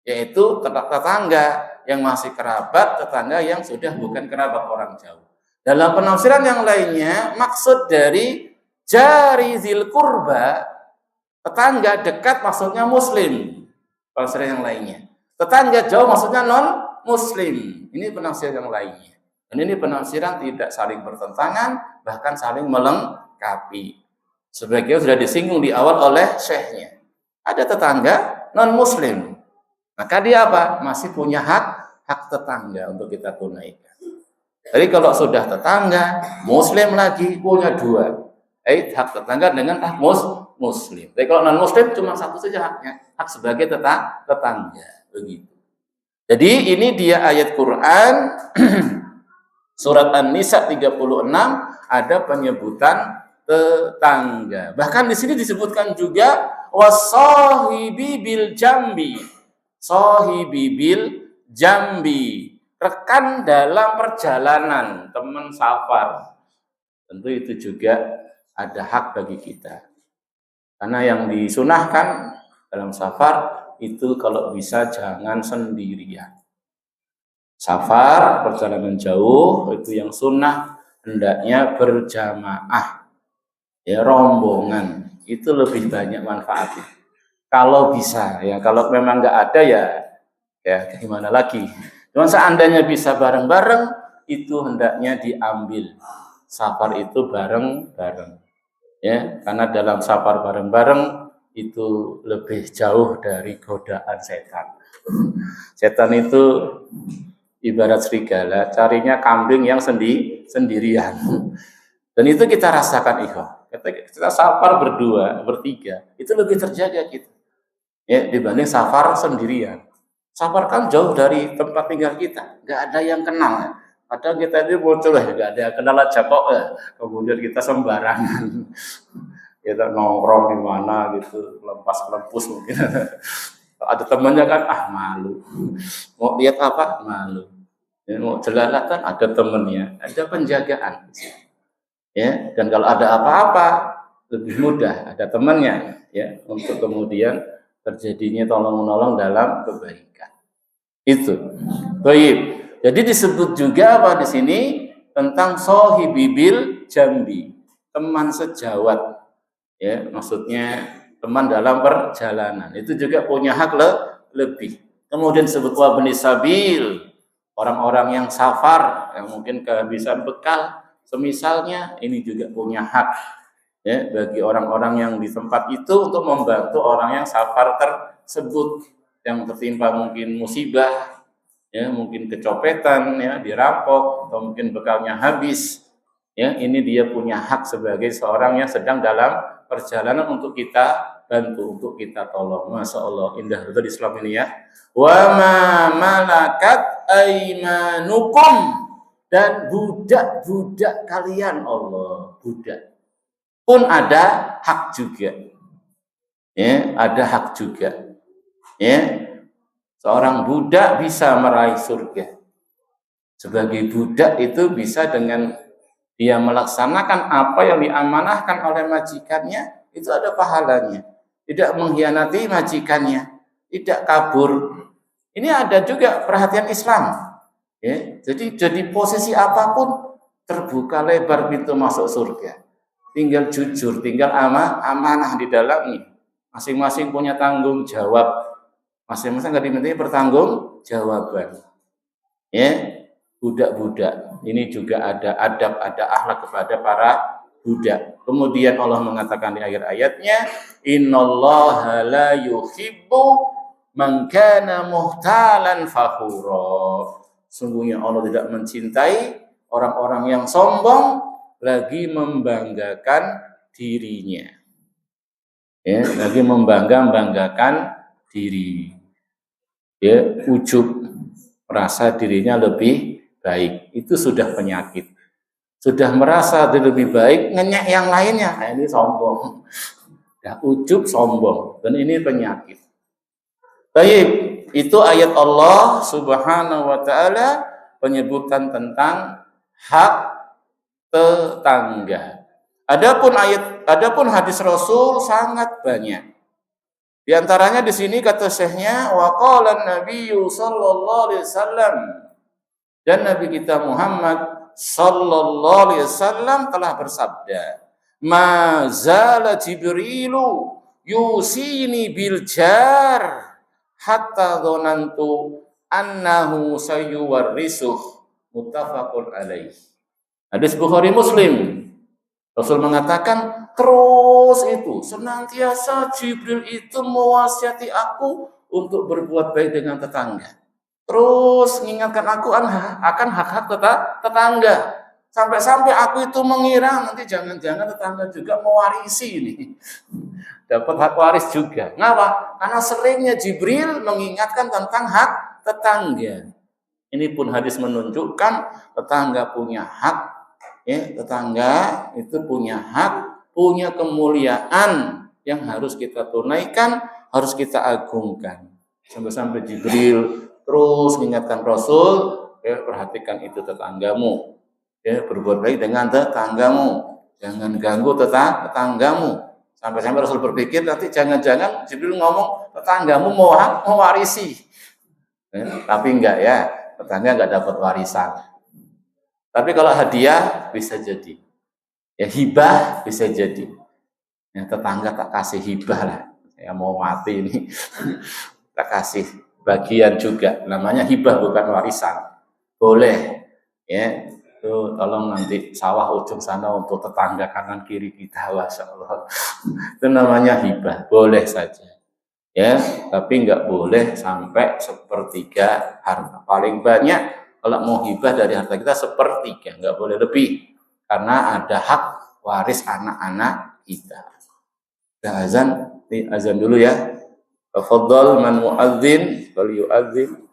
S1: yaitu tetangga yang masih kerabat, tetangga yang sudah bukan kerabat orang jauh. Dalam penafsiran yang lainnya, maksud dari jari zil kurba, tetangga dekat maksudnya muslim. Penafsiran yang lainnya, tetangga jauh maksudnya non muslim. Ini penafsiran yang lainnya. Dan ini penafsiran tidak saling bertentangan, bahkan saling melengkapi. Sebagian sudah disinggung di awal oleh syekhnya. Ada tetangga non-muslim, maka dia apa? Masih punya hak tetangga untuk kita tunaikan. Jadi kalau sudah tetangga, muslim lagi punya 2. Hak tetangga dengan hak muslim. Tapi kalau non-muslim cuma 1 saja haknya, hak sebagai tetangga. Begitu. Jadi ini dia ayat Quran Surat An-Nisa 36 ada penyebutan tetangga. Bahkan di sini disebutkan juga wasahibi bil jambi. Sahibi bil jambi, rekan dalam perjalanan, teman safar. Tentu itu juga ada hak bagi kita. Karena yang disunahkan dalam safar itu kalau bisa jangan sendirian. Safar, perjalanan jauh, itu yang sunnah hendaknya berjamaah, ya, rombongan, itu lebih banyak manfaatnya. Kalau bisa, ya, kalau memang nggak ada ya gimana lagi. Cuma seandainya bisa bareng-bareng, itu hendaknya diambil. Safar itu bareng-bareng, ya, karena dalam safar bareng-bareng itu lebih jauh dari godaan setan. Setan itu ibarat serigala, carinya kambing yang sendirian. Dan itu kita rasakan ikhwan. Kita safar berdua, bertiga, itu lebih terjaga kita. Ya, dibanding safar sendirian. Safar kan jauh dari tempat tinggal kita, nggak ada yang kenal. Padahal kita ini muncul ya, nggak ada yang kenal aja kok. Ya. Kemudian kita sembarangan, kita nongkrong di mana gitu, lepas-lepus mungkin. Ada temannya kan, malu. Mau lihat apa? Malu. Ya, mau jelalatan kan ada temannya, ada penjagaan. Ya, dan kalau ada apa-apa lebih mudah, ada temannya ya untuk kemudian terjadinya tolong-menolong dalam kebaikan. Itu. Baik. Jadi disebut juga apa di sini tentang sohibibil jambi, teman sejawat. Ya, maksudnya teman dalam perjalanan. Itu juga punya hak lebih. Kemudian disebut wabni sabil, orang-orang yang safar yang mungkin kehabisan bekal, semisalnya ini juga punya hak ya bagi orang-orang yang di tempat itu untuk membantu orang yang safar tersebut yang tertimpa mungkin musibah ya, mungkin kecopetan ya, dirampok atau mungkin bekalnya habis ya, ini dia punya hak sebagai seorang yang sedang dalam perjalanan untuk kita bantu, untuk kita tolong. Masya Allah, indah betul Islam ini ya. Wa ma malakat aimanukum, dan budak-budak kalian, Allah, budak pun ada hak juga. Ya, ada hak juga. Ya. Seorang budak bisa meraih surga. Sebagai budak itu bisa dengan dia melaksanakan apa yang diamanahkan oleh majikannya, itu ada pahalanya. Tidak mengkhianati majikannya, tidak kabur. Ini ada juga perhatian Islam. Ya, jadi posisi apapun terbuka lebar pintu masuk surga. Tinggal jujur, tinggal amanah di dalamnya. Masing-masing punya tanggung jawab. Masing-masing nggak dimintai pertanggung jawaban. Ya, budak-budak. Ini juga ada adab, ada akhlak kepada para budak. Kemudian Allah mengatakan di akhir ayatnya, innallaha la yuhibbu man kana muhtalan fakhura. Sungguhnya Allah tidak mencintai orang-orang yang sombong lagi membanggakan dirinya. Ya, lagi membanggakan diri. Ya, ujub, merasa dirinya lebih baik. Itu sudah penyakit. Sudah merasa dia lebih baik, ngenyek yang lainnya. Ini sombong. Ya, ujub sombong. Dan ini penyakit. Baik, itu ayat Allah Subhanahu wa taala penyebutan tentang hak tetangga. Adapun hadis Rasul sangat banyak. Di antaranya di sini kata Syekhnya wa qala an-nabiyyu sallallahu alaihi wasallam, dan Nabi kita Muhammad sallallahu alaihi wasallam telah bersabda, ma zala Jibrilu yusini bil jar hatta dhanantu annahu sayuwarrisuh, muttafaqun alaih. Hadis Bukhari Muslim. Rasul mengatakan terus itu senantiasa Jibril itu mewasiati aku untuk berbuat baik dengan tetangga. Terus mengingatkan aku akan hak-hak tetangga. Sampai-sampai aku itu mengira nanti jangan-jangan tetangga juga mewarisi ini. Dapat hak waris juga. Kenapa? Karena seringnya Jibril mengingatkan tentang hak tetangga. Ini pun hadis menunjukkan tetangga punya hak. Ya, tetangga itu punya hak, punya kemuliaan yang harus kita tunaikan, harus kita agungkan. Sampai-sampai Jibril terus mengingatkan Rasul, ya, perhatikan itu tetanggamu. Ya, berbuat baik dengan tetanggamu. Jangan ganggu tetanggamu. Sampai-sampai Rasul berpikir nanti jangan-jangan Jibril ngomong tetanggamu mau warisi. Ya, tapi enggak ya, tetangga enggak dapat warisan. Tapi kalau hadiah bisa jadi. Ya hibah bisa jadi. Ya, tetangga tak kasih hibah lah. Saya mau mati ini. Tak kasih bagian juga. Namanya hibah bukan warisan. Boleh. Ya, itu tolong nanti sawah ujung sana untuk tetangga kanan kiri kita. Masya Allah. Itu namanya hibah. Boleh saja. Ya, tapi enggak boleh sampai sepertiga harta. Paling banyak kalau mau hibah dari harta kita sepertiga, enggak boleh lebih. karena ada hak waris anak-anak kita. Udah azan dulu ya. Tafadhal man muadzin wal yuadzin.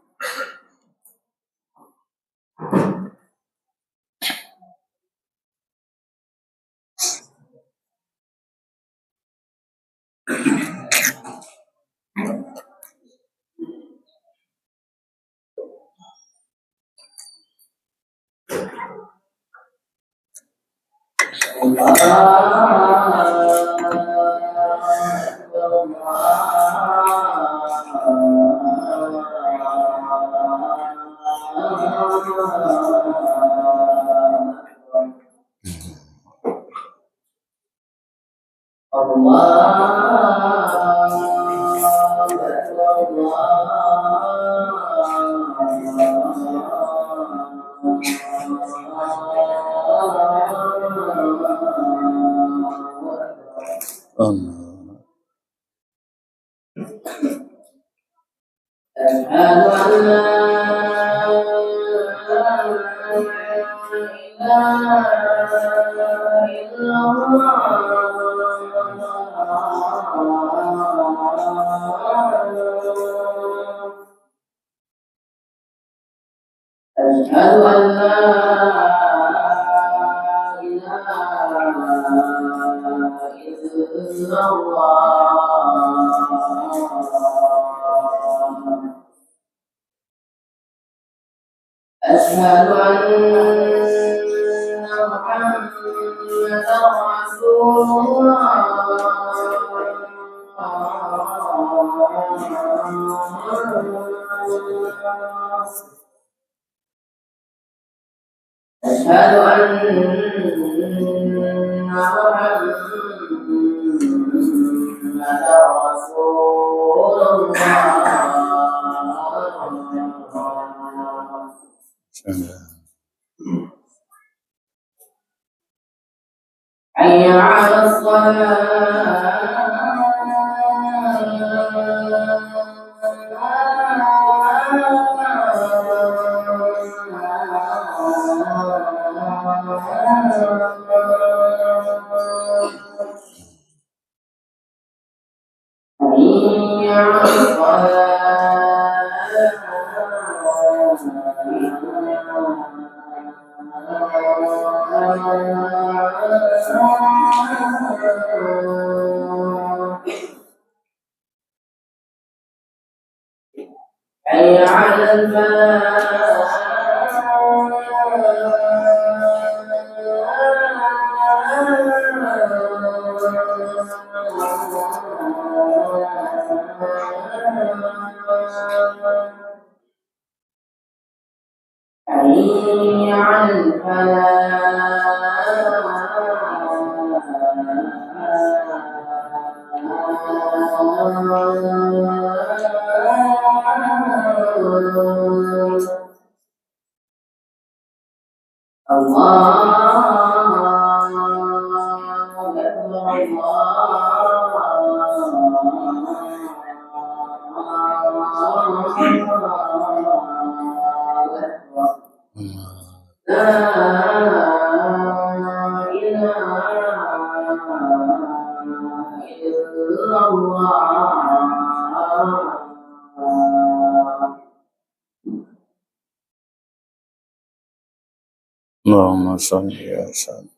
S1: Allahumma shalli wa sallim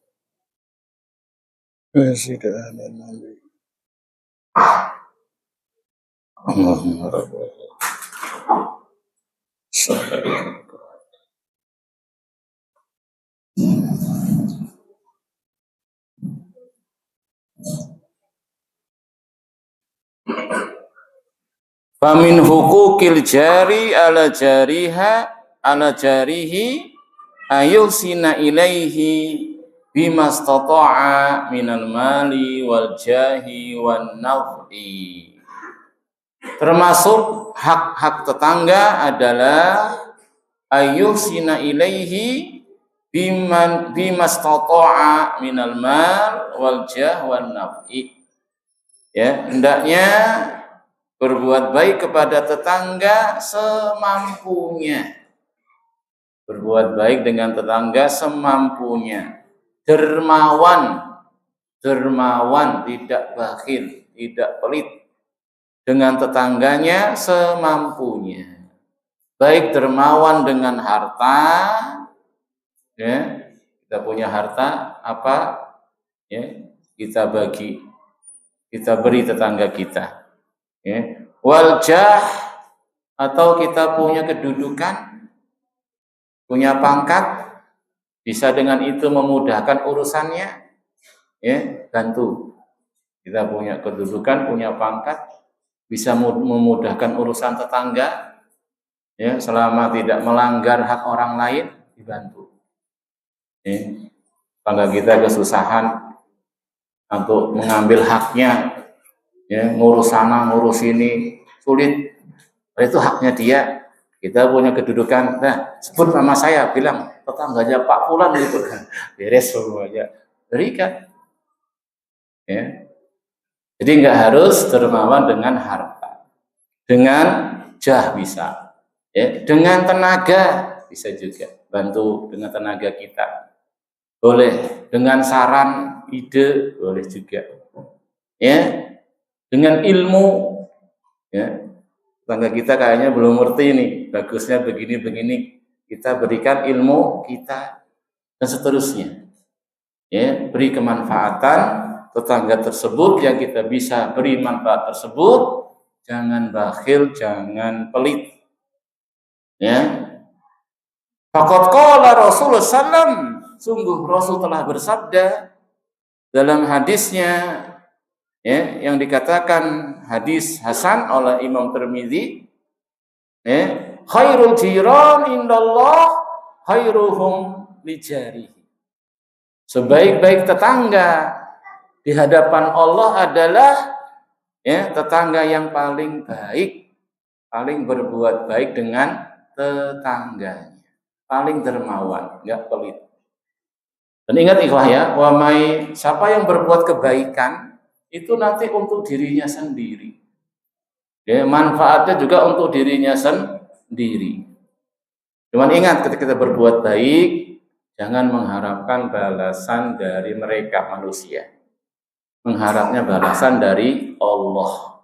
S1: wa sayyidina Nabi. Allahumma rabbana sallallahu Famin hukukil jari ala jariha ala jarihi ayusina ilaihi bimastata'a minal mali wal jahi wan naf'i. Termasuk hak-hak tetangga adalah ayusina ilaihi bimastata'a minal mal wal jah wan naf'i. Ya, hendaknya berbuat baik kepada tetangga semampunya. Berbuat baik dengan tetangga semampunya. dermawan, tidak bakhil, tidak pelit, dengan tetangganya semampunya. Baik dermawan dengan harta, ya, kita punya harta apa, ya, kita bagi, kita beri tetangga kita, ya. Wal jah, atau kita punya kedudukan, punya pangkat, bisa dengan itu memudahkan urusannya, ya, bantu. Kita punya kedudukan, punya pangkat, bisa memudahkan urusan tetangga, ya, selama tidak melanggar hak orang lain, dibantu. Ya, tetangga kita kesusahan untuk mengambil haknya, ya, ngurus sana, ngurus ini, sulit. Itu haknya dia. Kita punya kedudukan, nah, sebut nama saya, bilang tetangganya Pak Fulan gitu, beres semuanya, berikan. Ya. Jadi nggak harus dermawan dengan harta, dengan jah bisa, ya, dengan tenaga bisa juga, bantu dengan tenaga kita, boleh, dengan saran, ide, boleh juga, ya, dengan ilmu, ya. Tetangga kita kayaknya belum ngerti nih, bagusnya begini, kita berikan ilmu kita, dan seterusnya. Ya, beri kemanfaatan tetangga tersebut yang kita bisa beri manfaat tersebut, jangan bakhil, jangan pelit. Ya. Faqad qala Rasulullah sallam, sungguh Rasul telah bersabda dalam hadisnya, ya, yang dikatakan hadis hasan oleh Imam Tirmidzi, ya, khairul jiran indallah khairuhum lijarihi. Sebaik-baik tetangga di hadapan Allah adalah, ya, tetangga yang paling baik, paling berbuat baik dengan tetangganya, paling dermawan, enggak pelit. Dan ingat ikhwah ya, siapa yang berbuat kebaikan itu nanti untuk dirinya sendiri. Ya, manfaatnya juga untuk dirinya sendiri. Cuman ingat, ketika kita berbuat baik, jangan mengharapkan balasan dari mereka manusia. Mengharapnya balasan dari Allah.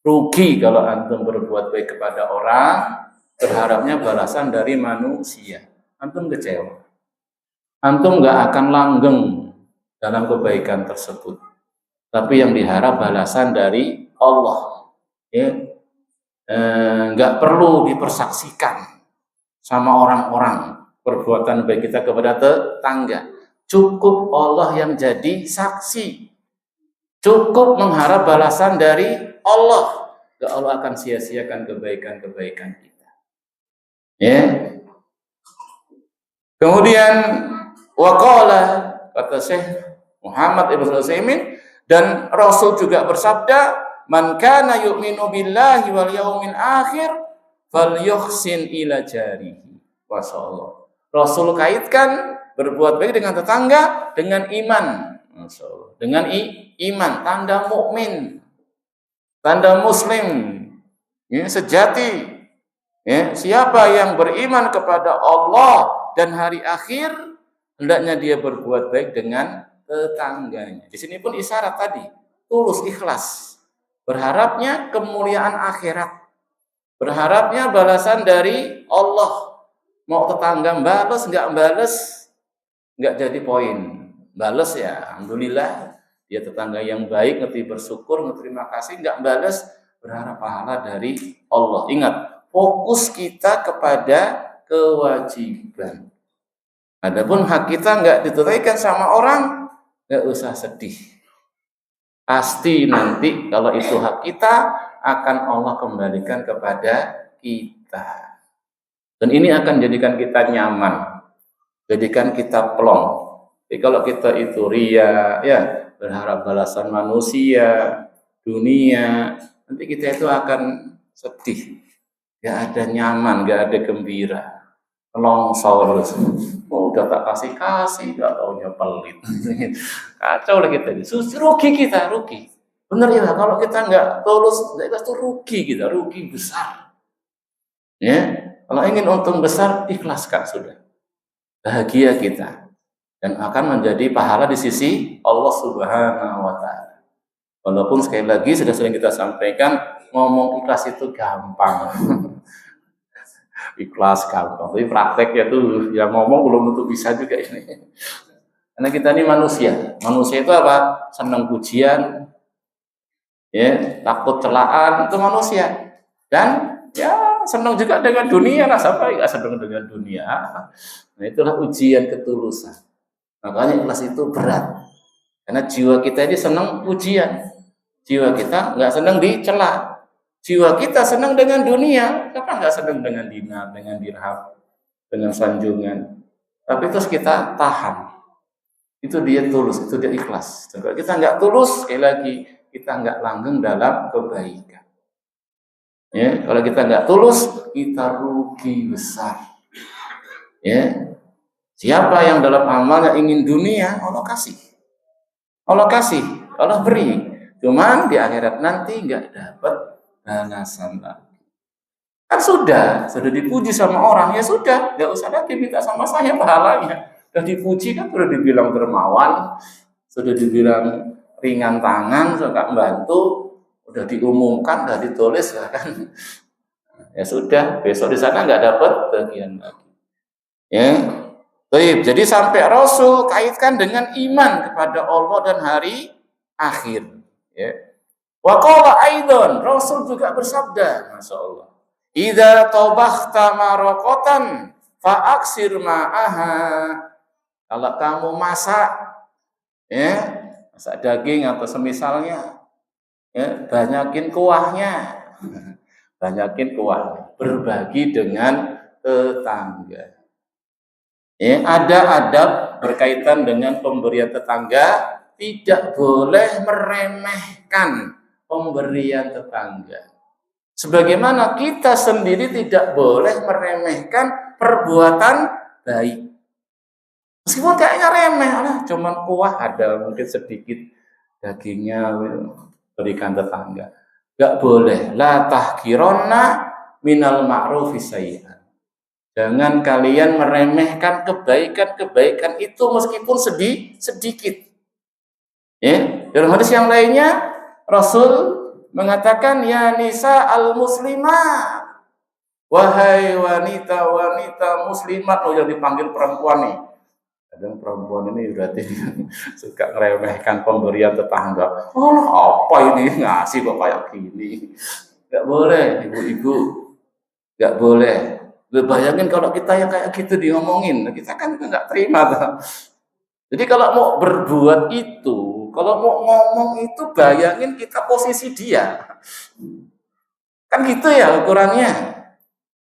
S1: Rugi kalau antum berbuat baik kepada orang, berharapnya balasan dari manusia. Antum kecewa. Antum nggak akan langgeng dalam kebaikan tersebut. Tapi yang diharap balasan dari Allah. Ya, nggak perlu dipersaksikan sama orang-orang perbuatan baik kita kepada tetangga. Cukup Allah yang jadi saksi. Cukup mengharap balasan dari Allah. Allah akan sia-siakan kebaikan-kebaikan kita. Ya. Kemudian waqala, kata Syekh Muhammad Ibn Utsaimin, dan Rasul juga bersabda, man kana yu'minu billahi wal yaumil akhir falyuhsin ila jarihi. Masyaallah. Rasul kaitkan berbuat baik dengan tetangga dengan iman. Masyaallah. Dengan iman, tanda mukmin, tanda muslim, ya, sejati. Ya, siapa yang beriman kepada Allah dan hari akhir, hendaknya dia berbuat baik dengan tetangganya. Di sini pun isyarat tadi, tulus, ikhlas, berharapnya kemuliaan akhirat, berharapnya balasan dari Allah. Mau tetangga balas nggak jadi poin. Balas ya, alhamdulillah, dia tetangga yang baik, ngerti bersyukur, ngerti terima kasih. Nggak balas, berharap pahala dari Allah. Ingat, fokus kita kepada kewajiban. Adapun hak kita nggak ditunaikan sama orang, nggak usah sedih. Pasti nanti kalau itu hak kita, akan Allah kembalikan kepada kita. Dan ini akan jadikan kita nyaman, jadikan kita plong. Jadi kalau kita itu ria, ya, berharap balasan manusia, dunia, nanti kita itu akan sedih. Gak ada nyaman, gak ada gembira. Longsor, udah tak kasih, gak taunya pelit. Kacau lah kita, rugi kita, rugi. Bener ya, kalau kita nggak tulus, itu rugi kita, rugi besar. Ya, kalau ingin untung besar, ikhlaskan sudah. Bahagia kita. dan akan menjadi pahala di sisi Allah Subhanahu wa taala. Walaupun sekali lagi sudah sering kita sampaikan, ngomong ikhlas itu gampang. Ikhlas gampang, tapi prakteknya tuh yang ngomong belum tentu bisa juga ini. Karena kita ini manusia. Manusia itu apa? Senang pujian, ya, takut celaan, itu manusia. Dan ya senang juga dengan dunia, lah siapa yang senang dengan dunia? Nah, itulah ujian ketulusan. Makanya ikhlas itu berat. Karena jiwa kita ini senang pujian. Jiwa kita nggak senang dicela. Jiwa kita senang dengan dunia. Siapa nggak senang dengan dinar, dengan dirham, dengan sanjungan? Tapi terus kita tahan. Itu dia tulus, itu dia ikhlas. Kalau kita nggak tulus, sekali lagi kita nggak langgeng dalam kebaikan. Ya, kalau kita nggak tulus, kita rugi besar. Ya, siapa yang dalam amalnya ingin dunia, Allah kasih, Allah beri. Cuman di akhirat nanti nggak dapat balasan lagi. Kan sudah dipuji sama orang, ya sudah, nggak usah lagi minta sama saya pahalanya. Sudah dipuji kan, sudah dibilang dermawan, sudah dibilang ringan tangan, suka membantu, udah diumumkan, udah ditulis, ya kan? Ya sudah, besok di sana nggak dapat bagian lagi. Ya, baik. Jadi sampai Rasul kaitkan dengan iman kepada Allah dan hari akhir. Ya. Wa qala aidan, Rasul juga bersabda, Masya Allah, idza tabakhta maraqatan fa'aksir ma'aha. Kalau kamu masak, ya, masak daging atau semisalnya, ya, banyakin kuahnya, berbagi dengan tetangga. Ya, ada adab berkaitan dengan pemberian tetangga, tidak boleh meremehkan pemberian tetangga. Sebagaimana kita sendiri tidak boleh meremehkan perbuatan baik. Meskipun kayaknya remeh, cuman kuah ada mungkin sedikit dagingnya, berikan tetangga. Gak boleh. La tahkironna minal ma'rufi sayyi'an. Jangan kalian meremehkan kebaikan-kebaikan itu meskipun sedikit. Ya, dalam hadis yang lainnya Rasul mengatakan, ya nisa al-muslimat, wahai wanita-wanita muslimat. Oh, yang dipanggil perempuan nih. Kadang perempuan ini berarti suka meremehkan pemberian tetangga. Oh, apa ini ngasih kok kayak gini? Gak boleh, ibu-ibu, gak boleh. Bayangin kalau kita yang kayak gitu diomongin, kita kan nggak terima tuh. Jadi kalau mau berbuat itu, kalau mau ngomong itu, bayangin kita posisi dia. Kan gitu ya ukurannya.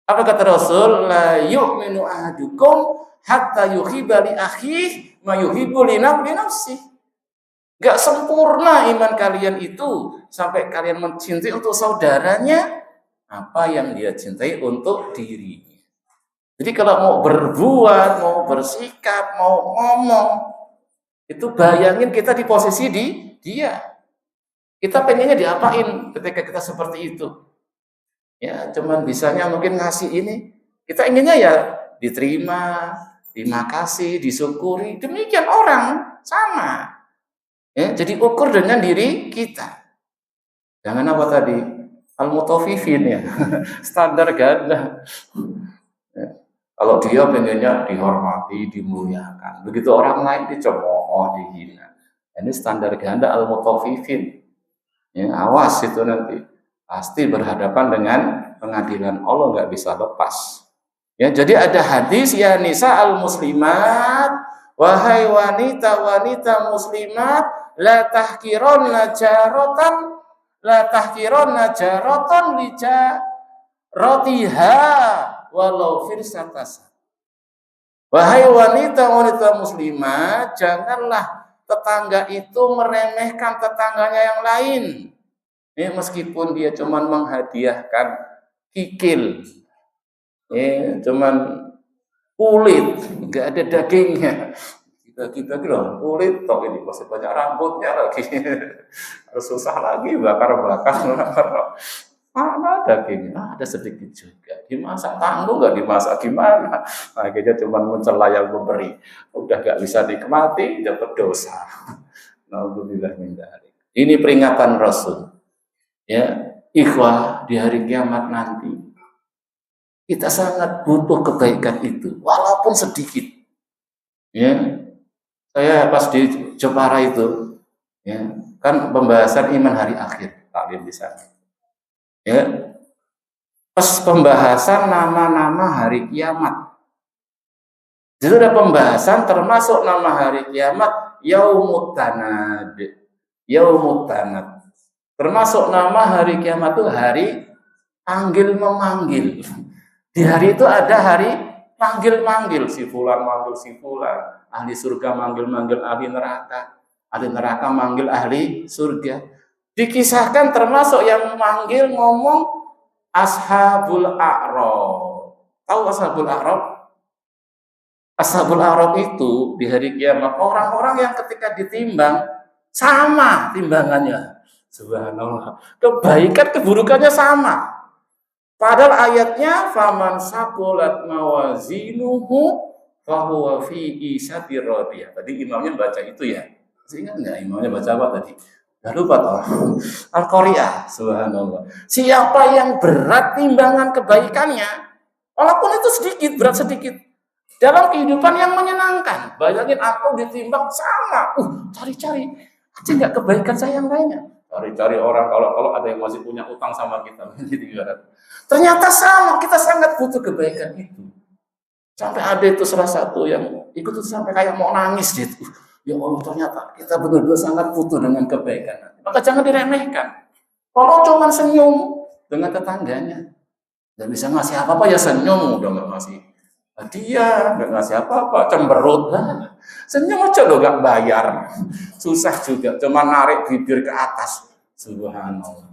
S1: Apa kata Rasul? La yu'minu ahadukum hatta yuhibba li akhihi ma yuhibbu li nafsihi. Gak sempurna iman kalian itu sampai kalian mencintai untuk saudaranya apa yang dia cintai untuk dirinya. Jadi kalau mau berbuat, mau bersikap, mau ngomong, itu bayangin kita di posisi dia. Kita pengennya diapain ketika kita seperti itu? Ya, cuman bisanya mungkin ngasih ini. Kita inginnya ya diterima, dimakasih, disyukuri. Demikian orang sama. Ya, jadi ukur dengan diri kita. Jangan apa tadi? Al-mutawifin, ya. Standar ganda. Ya. Kalau dia pengennya dihormati, dimuliakan. Begitu orang lain dicemooh, dihina. Ini standar ganda al-mutawifin. Ya, awas itu nanti. Pasti berhadapan dengan pengadilan Allah, nggak bisa lepas. Ya, jadi ada hadis, ya nisa al-muslimat, wahai wanita-wanita muslimat, la tahkironna jaratan lijaratiha walau firsatas. Wahai wanita-wanita muslimat, janganlah tetangga itu meremehkan tetangganya yang lain. Ya, meskipun dia cuma menghadiahkan kikil, ya, cuman kulit, nggak ada dagingnya. Kita bilang kulit, toh ini masih banyak rambutnya lagi, harus susah lagi bakar. Mana dagingnya? Ada sedikit juga. Dimasak tanggung nggak dimasak gimana? Akhirnya cuma mencela yang memberi. Udah nggak bisa nikmati, dapat dosa. Alhamdulillah min dzalik. Ini peringatan Rasul. Ya, ikhwah, di hari kiamat nanti kita sangat butuh kebaikan itu, walaupun sedikit. Ya, saya pas di Jepara itu, ya, kan pembahasan iman hari akhir, taklim di sana. Ya, pas pembahasan nama-nama hari kiamat. Itu ada pembahasan termasuk nama hari kiamat Yaumut Tanad. Yaumut Tanad. Termasuk nama hari kiamat itu hari panggil memanggil. Di hari itu ada hari manggil-manggil, si fulan manggil si fulan, ahli surga manggil-manggil ahli neraka manggil ahli surga. Dikisahkan termasuk yang manggil ngomong Ashabul A'raf. Tahu Ashabul A'raf? Ashabul A'raf itu di hari kiamat orang-orang yang ketika ditimbang sama timbangannya. Subhanallah. Kebaikan keburukannya sama. Padahal ayatnya faman saqulat mawazinuhu fahuwa fi isyatir radiyah. Tadi imamnya baca itu ya. Masih ingat enggak imamnya baca apa tadi? Enggak lupa toh. Al-Qari'ah, subhanallah. Siapa yang berat timbangan kebaikannya, walaupun itu sedikit, berat sedikit, dalam kehidupan yang menyenangkan. Bayangin aku ditimbang sama. Cari-cari. Aja enggak kebaikan saya yang lainnya. Cari-cari orang kalau ada yang masih punya utang sama kita. Ternyata sama, kita sangat butuh kebaikan itu. Sampai ada itu salah satu yang ikut itu sampai kayak mau nangis gitu. Ya Allah, ternyata kita benar-benar sangat butuh dengan kebaikan. Maka jangan diremehkan. Kalau cuma senyum dengan tetangganya, nggak bisa ngasih apa-apa ya senyum, udah nggak ngasih hadiah, nggak ngasih apa-apa, cemberut. Senyum aja lo nggak bayar, susah juga, cuma narik bibir ke atas. Subhanallah.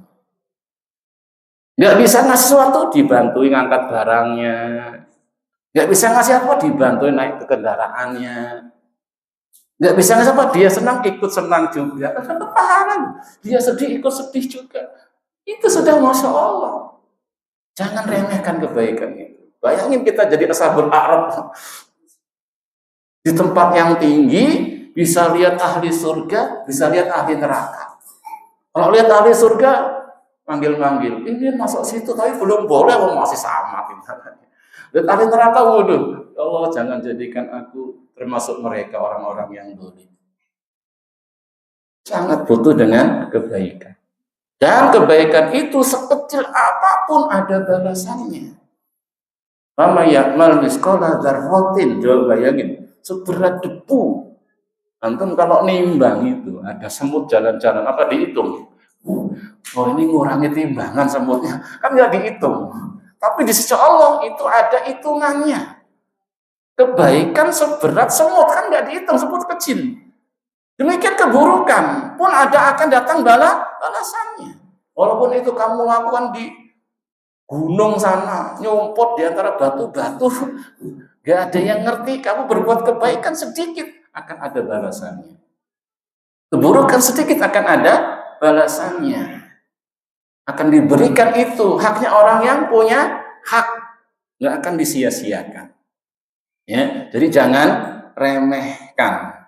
S1: Nggak bisa ngasih sesuatu, dibantuin ngangkat barangnya. Nggak bisa ngasih apa, dibantuin naik ke kendaraannya. Nggak bisa ngasih apa, dia senang ikut senang juga. Dapat pahala. Dia sedih ikut sedih juga. Itu sudah Masya Allah. Jangan remehkan kebaikan itu. Bayangin kita jadi Ashabul A'raf. Di tempat yang tinggi, bisa lihat ahli surga, bisa lihat ahli neraka. Kalau lihat ahli surga, manggil-manggil, ini masuk situ tapi belum boleh, masih sama. Dan ahli neraka, waduh, Allah jangan jadikan aku termasuk mereka orang-orang yang dolim. Sangat butuh dengan kebaikan. Dan kebaikan itu sekecil apapun ada balasannya. Mama ya'mal misqala dzarratin, coba bayangin, seberat debu. Antum kalau nimbang itu ada semut jalan-jalan apa dihitung? Oh ini ngurangi timbangan semutnya, kan nggak dihitung. Tapi di sisi Allah itu ada hitungannya. Kebaikan seberat semut kan nggak dihitung, semut kecil. Demikian keburukan pun akan datang balasannya. Walaupun itu kamu lakukan di gunung sana, nyumput di antara batu-batu, nggak ada yang ngerti. Kamu berbuat kebaikan sedikit akan ada balasannya. Keburukan sedikit akan ada balasannya. Akan diberikan itu haknya orang yang punya hak, nggak akan disia-siakan. Ya, jadi jangan remehkan.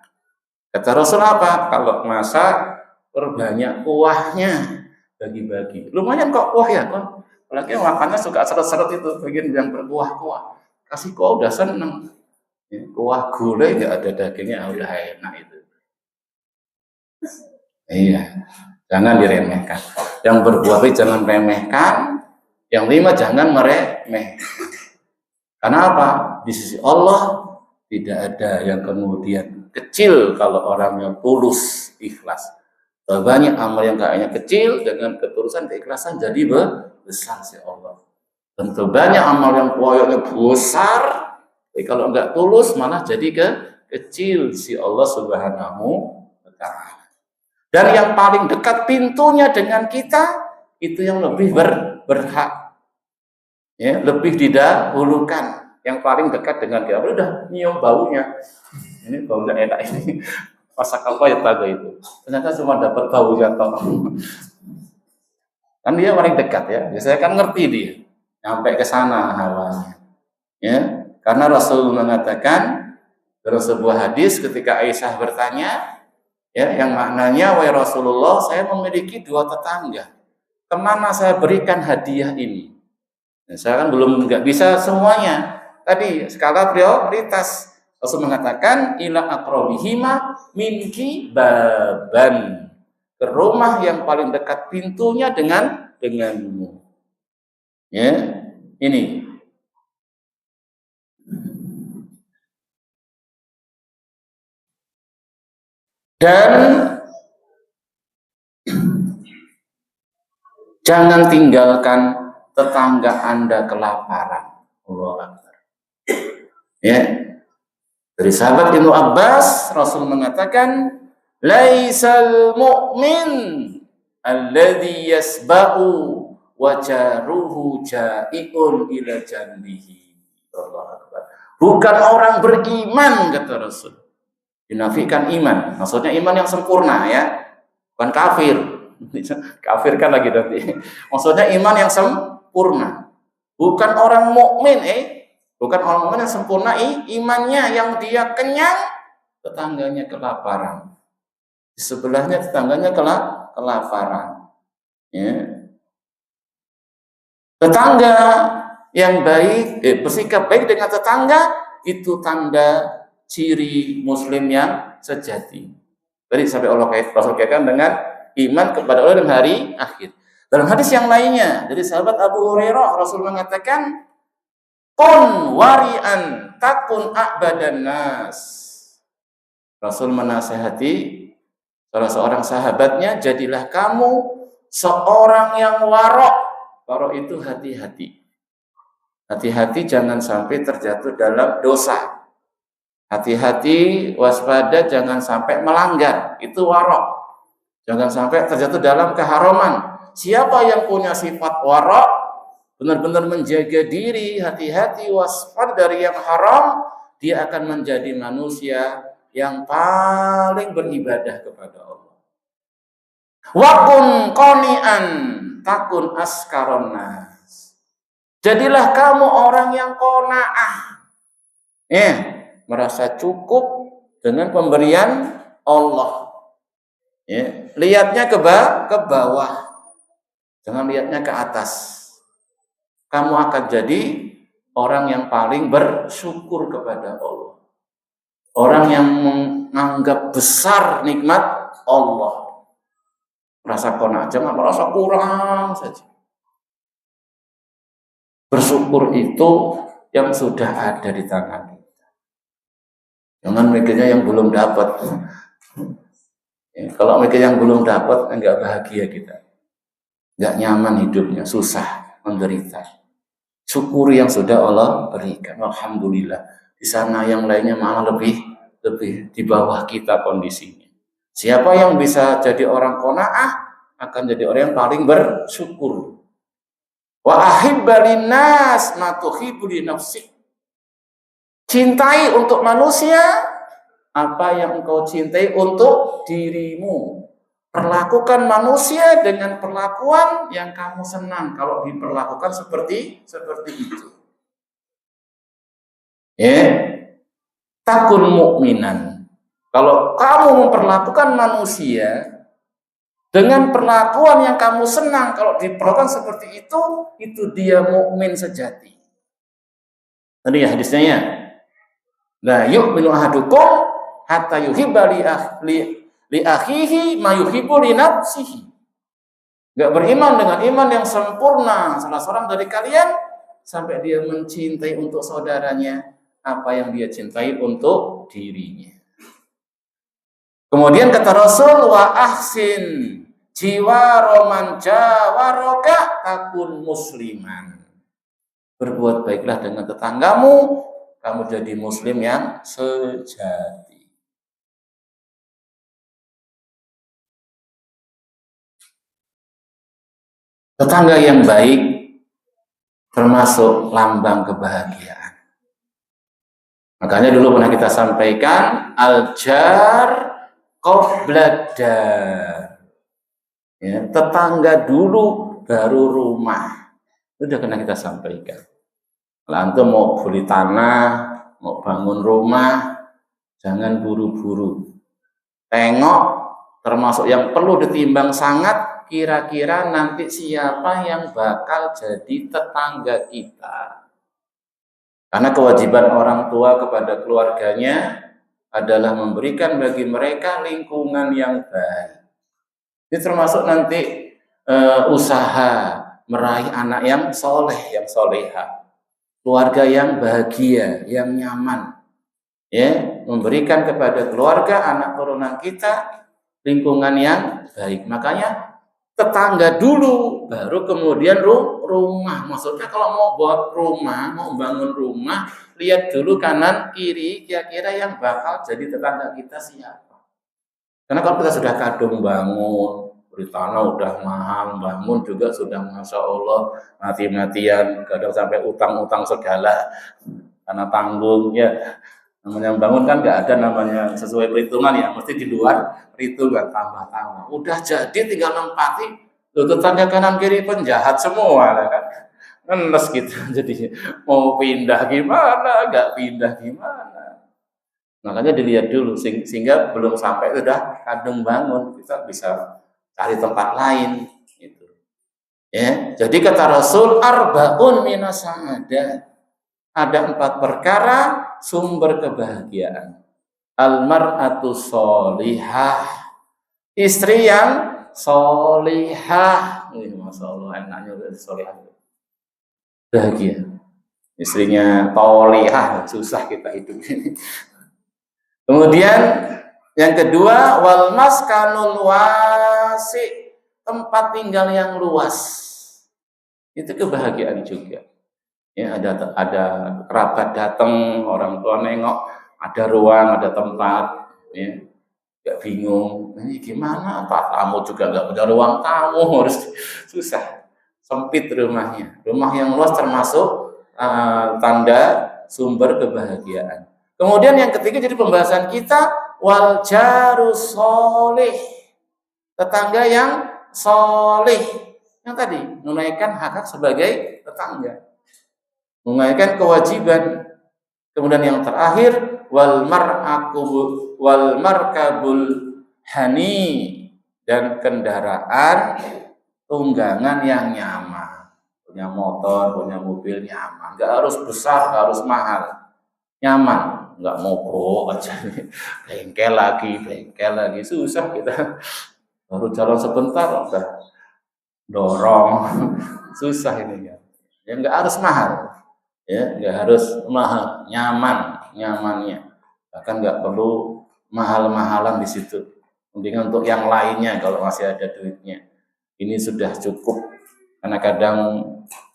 S1: Kata Rasul apa? Kalau masak perbanyak kuahnya, bagi-bagi. Lumayan kok kuah ya, kok. Apalagi makannya suka seret-seret itu, bagian yang berkuah-kuah. Kasih kuah udah seneng. Ya, kuah gulai nggak ada dagingnya, udah enak itu. Iya. Jangan diremehkan. Yang berbuah baik jangan remehkan. Yang lima jangan meremehkan. Karena apa? Di sisi Allah tidak ada yang kemudian kecil kalau orang yang tulus ikhlas. Banyak amal yang kayaknya kecil dengan ketulusan keikhlasan jadi besar si Allah. Tentu banyak amal yang koyoknya besar, tapi kalau enggak tulus malah jadi kecil si Allah Subhanahu wa Ta'ala. Dan yang paling dekat pintunya dengan kita itu yang lebih berhak, ya, lebih didahulukan. Yang paling dekat dengan kita, udah nyium baunya, ini baunya enak ini, masak apa ya tadi itu, ternyata cuma dapat baunya toh. Kan dia paling dekat ya. Biasanya kan ngerti dia. Sampai ke sana hawanya. Ya. Karena Rasul mengatakan dalam sebuah hadis ketika Aisyah bertanya, ya, yang maknanya, wahai Rasulullah, saya memiliki 2 tetangga. Kemana saya berikan hadiah ini? Nah, saya kan belum nggak bisa semuanya. Tadi skala prioritas. Rasul mengatakan ila aqrabihima minki baban. Ke rumah yang paling dekat pintunya denganmu. Ya, ini. Dan jangan tinggalkan tetangga Anda kelaparan. Allahu Akbar. Ya. Dari sahabat Ibnu Abbas, Rasul mengatakan, "Laisal mu'min alladhi yasba'u wa jaruhu ja'iun ila janbihi." Allahu Akbar. Bukan orang beriman, kata Rasul. Dinafikan iman. Maksudnya iman yang sempurna ya. Bukan kafir. Kafir kan lagi nanti. Maksudnya iman yang sempurna. Bukan orang mukmin, bukan orang mukmin yang sempurna imannya, yang dia kenyang, tetangganya kelaparan. Di sebelahnya tetangganya kelaparan. Ya. Tetangga yang baik, bersikap baik dengan tetangga, itu tanda ciri muslim yang sejati. Tadi sampai Allah Rasul kaitkan dengan iman kepada Allah dan hari akhir. Dalam hadis yang lainnya dari sahabat Abu Hurairah, Rasul mengatakan, kun wari'an takun a'badan nas. Rasul menasihati salah seorang sahabatnya, jadilah kamu seorang yang warok. Warok itu hati-hati. Hati-hati jangan sampai terjatuh dalam dosa. Hati-hati, waspada, jangan sampai melanggar. Itu warok. Jangan sampai terjatuh dalam keharaman. Siapa yang punya sifat warok, benar-benar menjaga diri, hati-hati, waspada dari yang haram, dia akan menjadi manusia yang paling beribadah kepada Allah. Wakun qani'an takun askaron nas. Jadilah kamu orang yang qanaah. Merasa cukup dengan pemberian Allah. Lihatnya ke bawah. Jangan lihatnya ke atas. Kamu akan jadi orang yang paling bersyukur kepada Allah. Orang yang menganggap besar nikmat Allah. Merasa qanaah, jangan merasa kurang saja. Bersyukur itu yang sudah ada di tangan kita. Jangan mikirnya yang belum dapat. Kalau mikir yang belum dapat, enggak bahagia kita. Enggak nyaman hidupnya, susah, menderita. Syukuri yang sudah Allah berikan. Alhamdulillah. Di sana yang lainnya malah lebih di bawah kita kondisinya. Siapa yang bisa jadi orang qanaah akan jadi orang yang paling bersyukur. Wa ahibba linnas ma tuhibbu li nafsik. Cintai untuk manusia apa yang engkau cintai untuk dirimu. Perlakukan manusia dengan perlakuan yang kamu senang kalau diperlakukan seperti itu. Takun mukminan. Kalau kamu memperlakukan manusia dengan perlakuan yang kamu senang kalau diperlakukan seperti itu dia mukmin sejati. Tadi ya hadisnya ya. La yu'minu ahadukum hatta yuhibba li akhihi ma yuhibbu li nafsihi. Enggak beriman dengan iman yang sempurna salah seorang dari kalian sampai dia mencintai untuk saudaranya apa yang dia cintai untuk dirinya. Kemudian kata Rasul, wa ahsin jiwaro man jawaroka takun musliman. Berbuat baiklah dengan tetanggamu, kamu jadi muslim yang sejati. Tetangga yang baik termasuk lambang kebahagiaan. Makanya dulu pernah kita sampaikan al-jar qabla dar. Tetangga dulu baru rumah. Itu udah pernah kita sampaikan. Kalau antum mau beli tanah, mau bangun rumah, jangan buru-buru. Tengok, termasuk yang perlu ditimbang sangat, kira-kira nanti siapa yang bakal jadi tetangga kita. Karena kewajiban orang tua kepada keluarganya adalah memberikan bagi mereka lingkungan yang baik. Ini termasuk nanti usaha meraih anak yang soleh, yang soleha, keluarga yang bahagia, yang nyaman, ya, memberikan kepada keluarga anak turunan kita lingkungan yang baik. Makanya tetangga dulu, baru kemudian rumah. Maksudnya kalau mau buat rumah, mau bangun rumah, lihat dulu kanan kiri, kira-kira yang bakal jadi tetangga kita siapa. Karena kalau kita sudah kadung bangun, beli tanah udah mahal, bangun juga sudah Masya Allah mati-matian, kadang sampai utang-utang segala karena tanggung, ya. Namanya bangun kan nggak ada namanya sesuai perhitungan ya, mesti di luar perhitungan, tambah-tambah. Udah jadi tinggal nempati, tetangga kanan kiri penjahat semua kan. Ngenes gitu, jadi mau pindah gimana, nggak pindah gimana. Makanya dilihat dulu sehingga belum sampai udah kadung bangun, kita bisa cari tempat lain gitu. Ya, jadi kata Rasul arbaun minas sa'adah. Ada 4 perkara sumber kebahagiaan. Al-mar'atu sholihah, istri yang sholihah. Masya Allah, enaknya sholihah. Bahagia. Istrinya tolihah, susah kita hidup ini. Kemudian yang kedua, wal maskanul wasi, tempat tinggal yang luas. Itu kebahagiaan juga. Ya, ada kerabat datang, orang tua nengok, ada ruang, ada tempat, ya, gak bingung, ini gimana? Pak tamu juga gak punya ruang tamu, harus susah, sempit rumahnya. Rumah yang luas termasuk tanda sumber kebahagiaan. Kemudian yang ketiga jadi pembahasan kita, wal jarus solih, tetangga yang solih, yang tadi menunaikan hak sebagai tetangga, menunaikan kewajiban. Kemudian yang terakhir, wal markabul hani, dan kendaraan tunggangan yang nyaman. Punya motor, punya mobil nyaman, nggak harus besar, nggak harus mahal, nyaman. Nggak mogok aja, bengkel lagi, susah kita. Baru jalan sebentar udah dorong, susah ini ya. Ya nggak harus mahal, ya nggak harus mahal, nyamannya. Bahkan nggak perlu mahal-mahalan di situ. Mendingan untuk yang lainnya kalau masih ada duitnya. Ini sudah cukup, karena kadang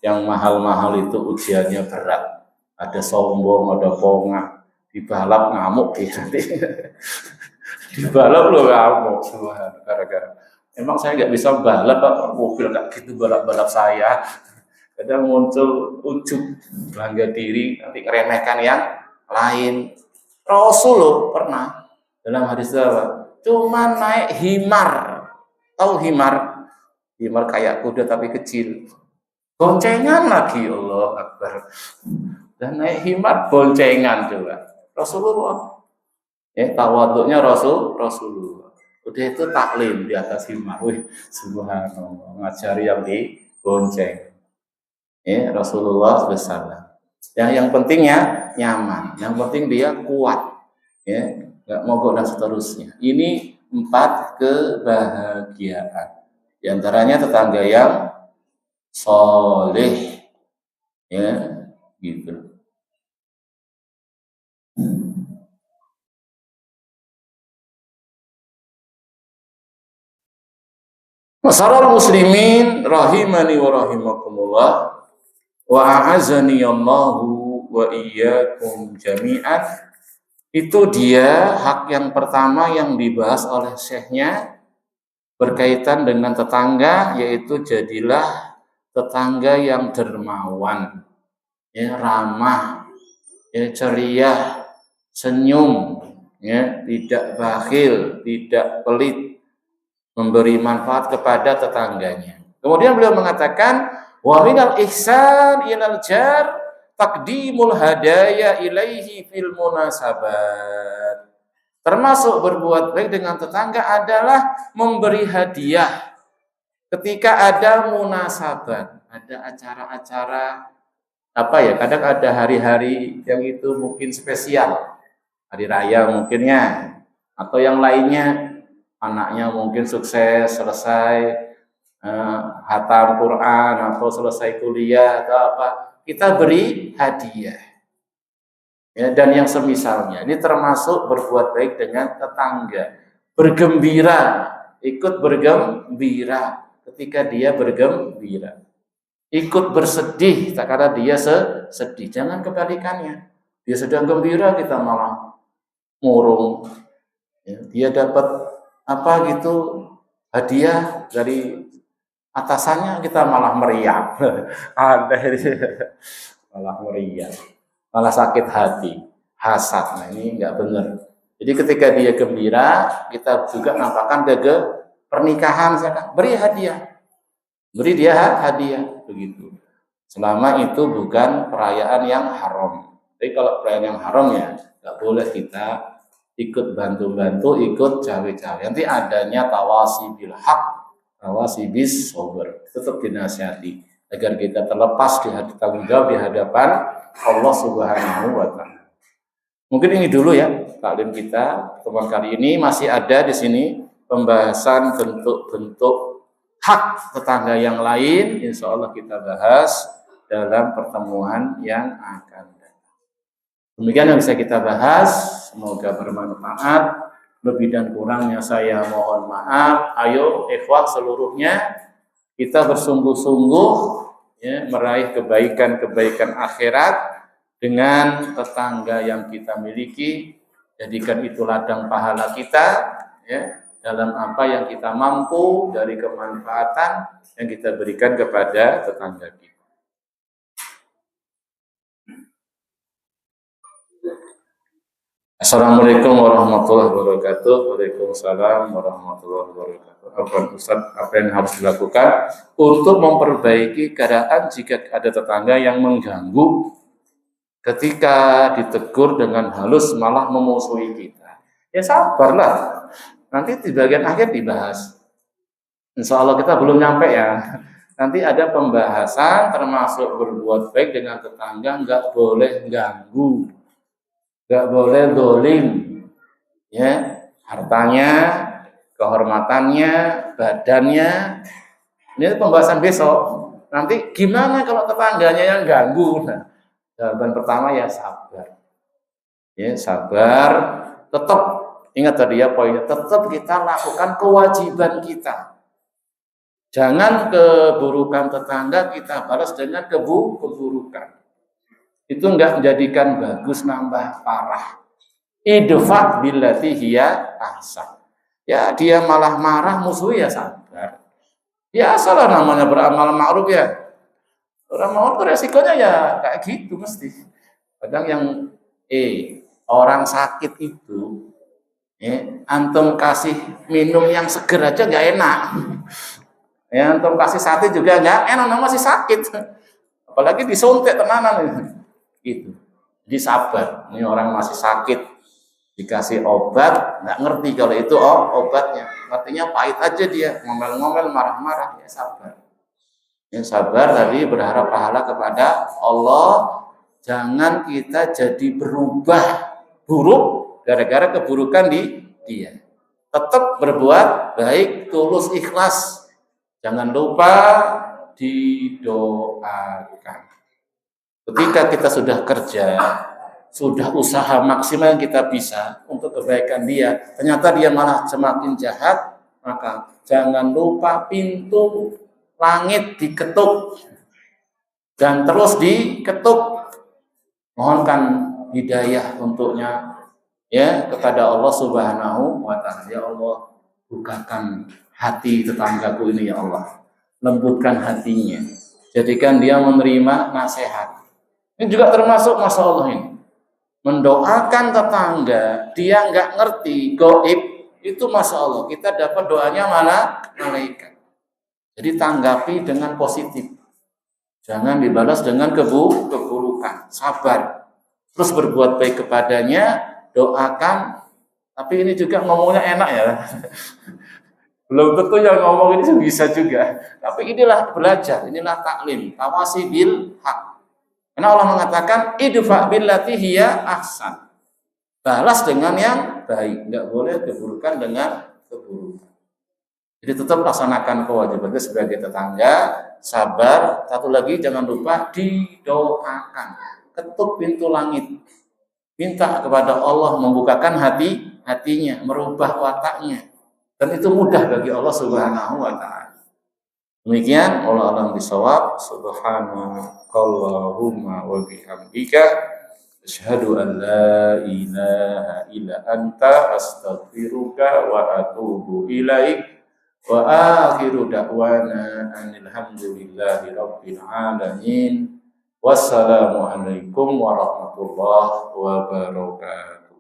S1: yang mahal-mahal itu ujiannya berat. Ada sombong, ada pongah. Dibalap ngamuk dia nanti. Dibalap lo ngamuk semua gara-gara. Emang saya nggak bisa balap, mobil kayak gitu balap-balap saya. Kadang muncul ujub, bangga diri, nanti ngeremehkan yang lain. Rasul loh pernah dalam hadis apa? Cuma naik himar. Tahu himar? Himar kayak kuda tapi kecil. Boncengan lagi, Allah Akbar. Dan naik himar boncengan juga. Rasulullah, tawaduknya Rasulullah. Udah itu taklim di atas himar. Wih, subhanallah, ngajari yang di bonceng. Rasulullah besar. Yang pentingnya nyaman, yang penting dia kuat, nggak mogok dan seterusnya. Ini 4 kebahagiaan. Di antaranya tetangga yang soleh, gitu. Masyarul muslimin rahimani wa rahimakumullah wa a'azani Allahu wa iyyakum jami'an. Itu dia hak yang pertama yang dibahas oleh syekhnya berkaitan dengan tetangga, yaitu jadilah tetangga yang dermawan, ramah, ceria, senyum, tidak bakhil, tidak pelit, memberi manfaat kepada tetangganya. Kemudian beliau mengatakan, wa minal ihsan ilal jar taqdimul hadaya ilaihi fil munasabat. Termasuk berbuat baik dengan tetangga adalah memberi hadiah ketika ada munasabat, ada acara-acara apa ya, kadang ada hari-hari yang itu mungkin spesial, hari raya mungkinnya, atau yang lainnya, anaknya mungkin sukses selesai hatam Quran atau selesai kuliah atau apa, kita beri hadiah. Ya, dan yang semisalnya, ini termasuk berbuat baik dengan tetangga, bergembira, ikut bergembira ketika dia bergembira, ikut bersedih karena dia sedih, jangan kebalikannya, dia sedang gembira kita malah murung, ya, dia dapat apa gitu hadiah dari atasannya, kita malah meriang. Ada malah meriang, malah sakit hati, hasad. Nah, ini nggak benar. Jadi ketika dia gembira, kita juga nampakkan ke pernikahan, beri hadiah, beri dia hadiah, begitu. Selama itu bukan perayaan yang haram. Tapi kalau perayaan yang haram ya nggak boleh kita ikut bantu-bantu, ikut cawe-cawe. Nanti adanya tawasi bil haq, tawasi bis sober. Tetap dinasihati agar kita terlepas di tanggung jawab di hadapan Allah Subhanahu wa Ta'ala. Mungkin ini dulu ya taklim kita. Pertemuan kali ini masih ada di sini pembahasan bentuk-bentuk hak tetangga yang lain. Insya Allah kita bahas dalam pertemuan yang akan datang. Demikian yang bisa kita bahas. Semoga bermanfaat. Lebih dan kurangnya saya mohon maaf. Ayo ikhwah seluruhnya kita bersungguh-sungguh ya, meraih kebaikan-kebaikan akhirat dengan tetangga yang kita miliki. Jadikan itu ladang pahala kita ya, dalam apa yang kita mampu dari kemanfaatan yang kita berikan kepada tetangga kita. Assalamualaikum warahmatullahi wabarakatuh. Waalaikumsalam warahmatullahi wabarakatuh. Apa yang harus dilakukan untuk memperbaiki keadaan jika ada tetangga yang mengganggu ketika ditegur dengan halus malah memusuhi kita? Ya sabarlah. Nanti di bagian akhir dibahas. Insya Allah kita belum nyampe ya. Nanti ada pembahasan termasuk berbuat baik dengan tetangga, nggak boleh ganggu. Gak boleh dolim, ya, hartanya, kehormatannya, badannya. Ini pembahasan besok. Nanti gimana kalau tetangganya yang ganggu? Nah, jawaban pertama ya sabar. Ya, sabar. Tetap ingat tadi ya poinnya. Tetap kita lakukan kewajiban kita. Jangan keburukan tetangga kita balas dengan keburukan. Itu enggak menjadikan bagus, nambah parah. Idfa billati hiya ahsan. Ya dia malah marah, musuh ya sabar. Ya salah namanya beramal ma'ruf ya. Beramal ma'ruf resikonya ya kayak gitu mesti. Kadang yang orang sakit itu antum kasih minum yang seger aja enggak enak. Ya antum kasih sate juga enggak enak, masih sakit. Apalagi disuntik tenanan gitu. Jadi sabar, ini orang masih sakit dikasih obat, nggak ngerti kalau itu obatnya, artinya pahit aja dia, ngomel-ngomel, marah-marah, ya sabar. Ya sabar tadi berharap pahala kepada Allah, jangan kita jadi berubah buruk gara-gara keburukan di dia. Tetap berbuat baik, tulus, ikhlas. Jangan lupa didoakan. Ketika kita sudah kerja, sudah usaha maksimal yang kita bisa untuk kebaikan dia, ternyata dia malah semakin jahat, maka jangan lupa pintu langit diketuk dan terus diketuk. Mohonkan hidayah untuknya ya kepada Allah Subhanahu wa Ta'ala. Ya Allah, bukakan hati tetanggaku ini ya Allah. Lembutkan hatinya. Jadikan dia menerima nasihat. Ini juga termasuk Masya Allah ini. Mendoakan tetangga, dia nggak ngerti, goib, itu Masya Allah. Kita dapat doanya mana? Malaikat. Jadi tanggapi dengan positif. Jangan dibalas dengan keburukan. Sabar. Terus berbuat baik kepadanya, doakan. Tapi ini juga ngomongnya enak ya. Belum tentu yang ngomong ini bisa juga. Tapi inilah belajar, inilah taklim. Tawasi bil haq. Karena Allah mengatakan, idfa billati hiya ahsan. Balas dengan yang baik. Enggak boleh keburukan dengan keburukan. Jadi tetap laksanakan kewajiban itu sebagai tetangga, sabar. Satu lagi jangan lupa didoakan. Ketuk pintu langit. Minta kepada Allah membukakan hatinya, merubah wataknya. Dan itu mudah bagi Allah Subhanahu wa taala. Demikian Allah alam bisawab. Subhanakallahumma wa bihamdika asyhadu an la ilaha illa anta astaghfiruka wa atubu ilaik. Wa akhiru da'wana anil hamdulillahi rabbil alamin. Wassalamualaikum warahmatullahi wabarakatuh.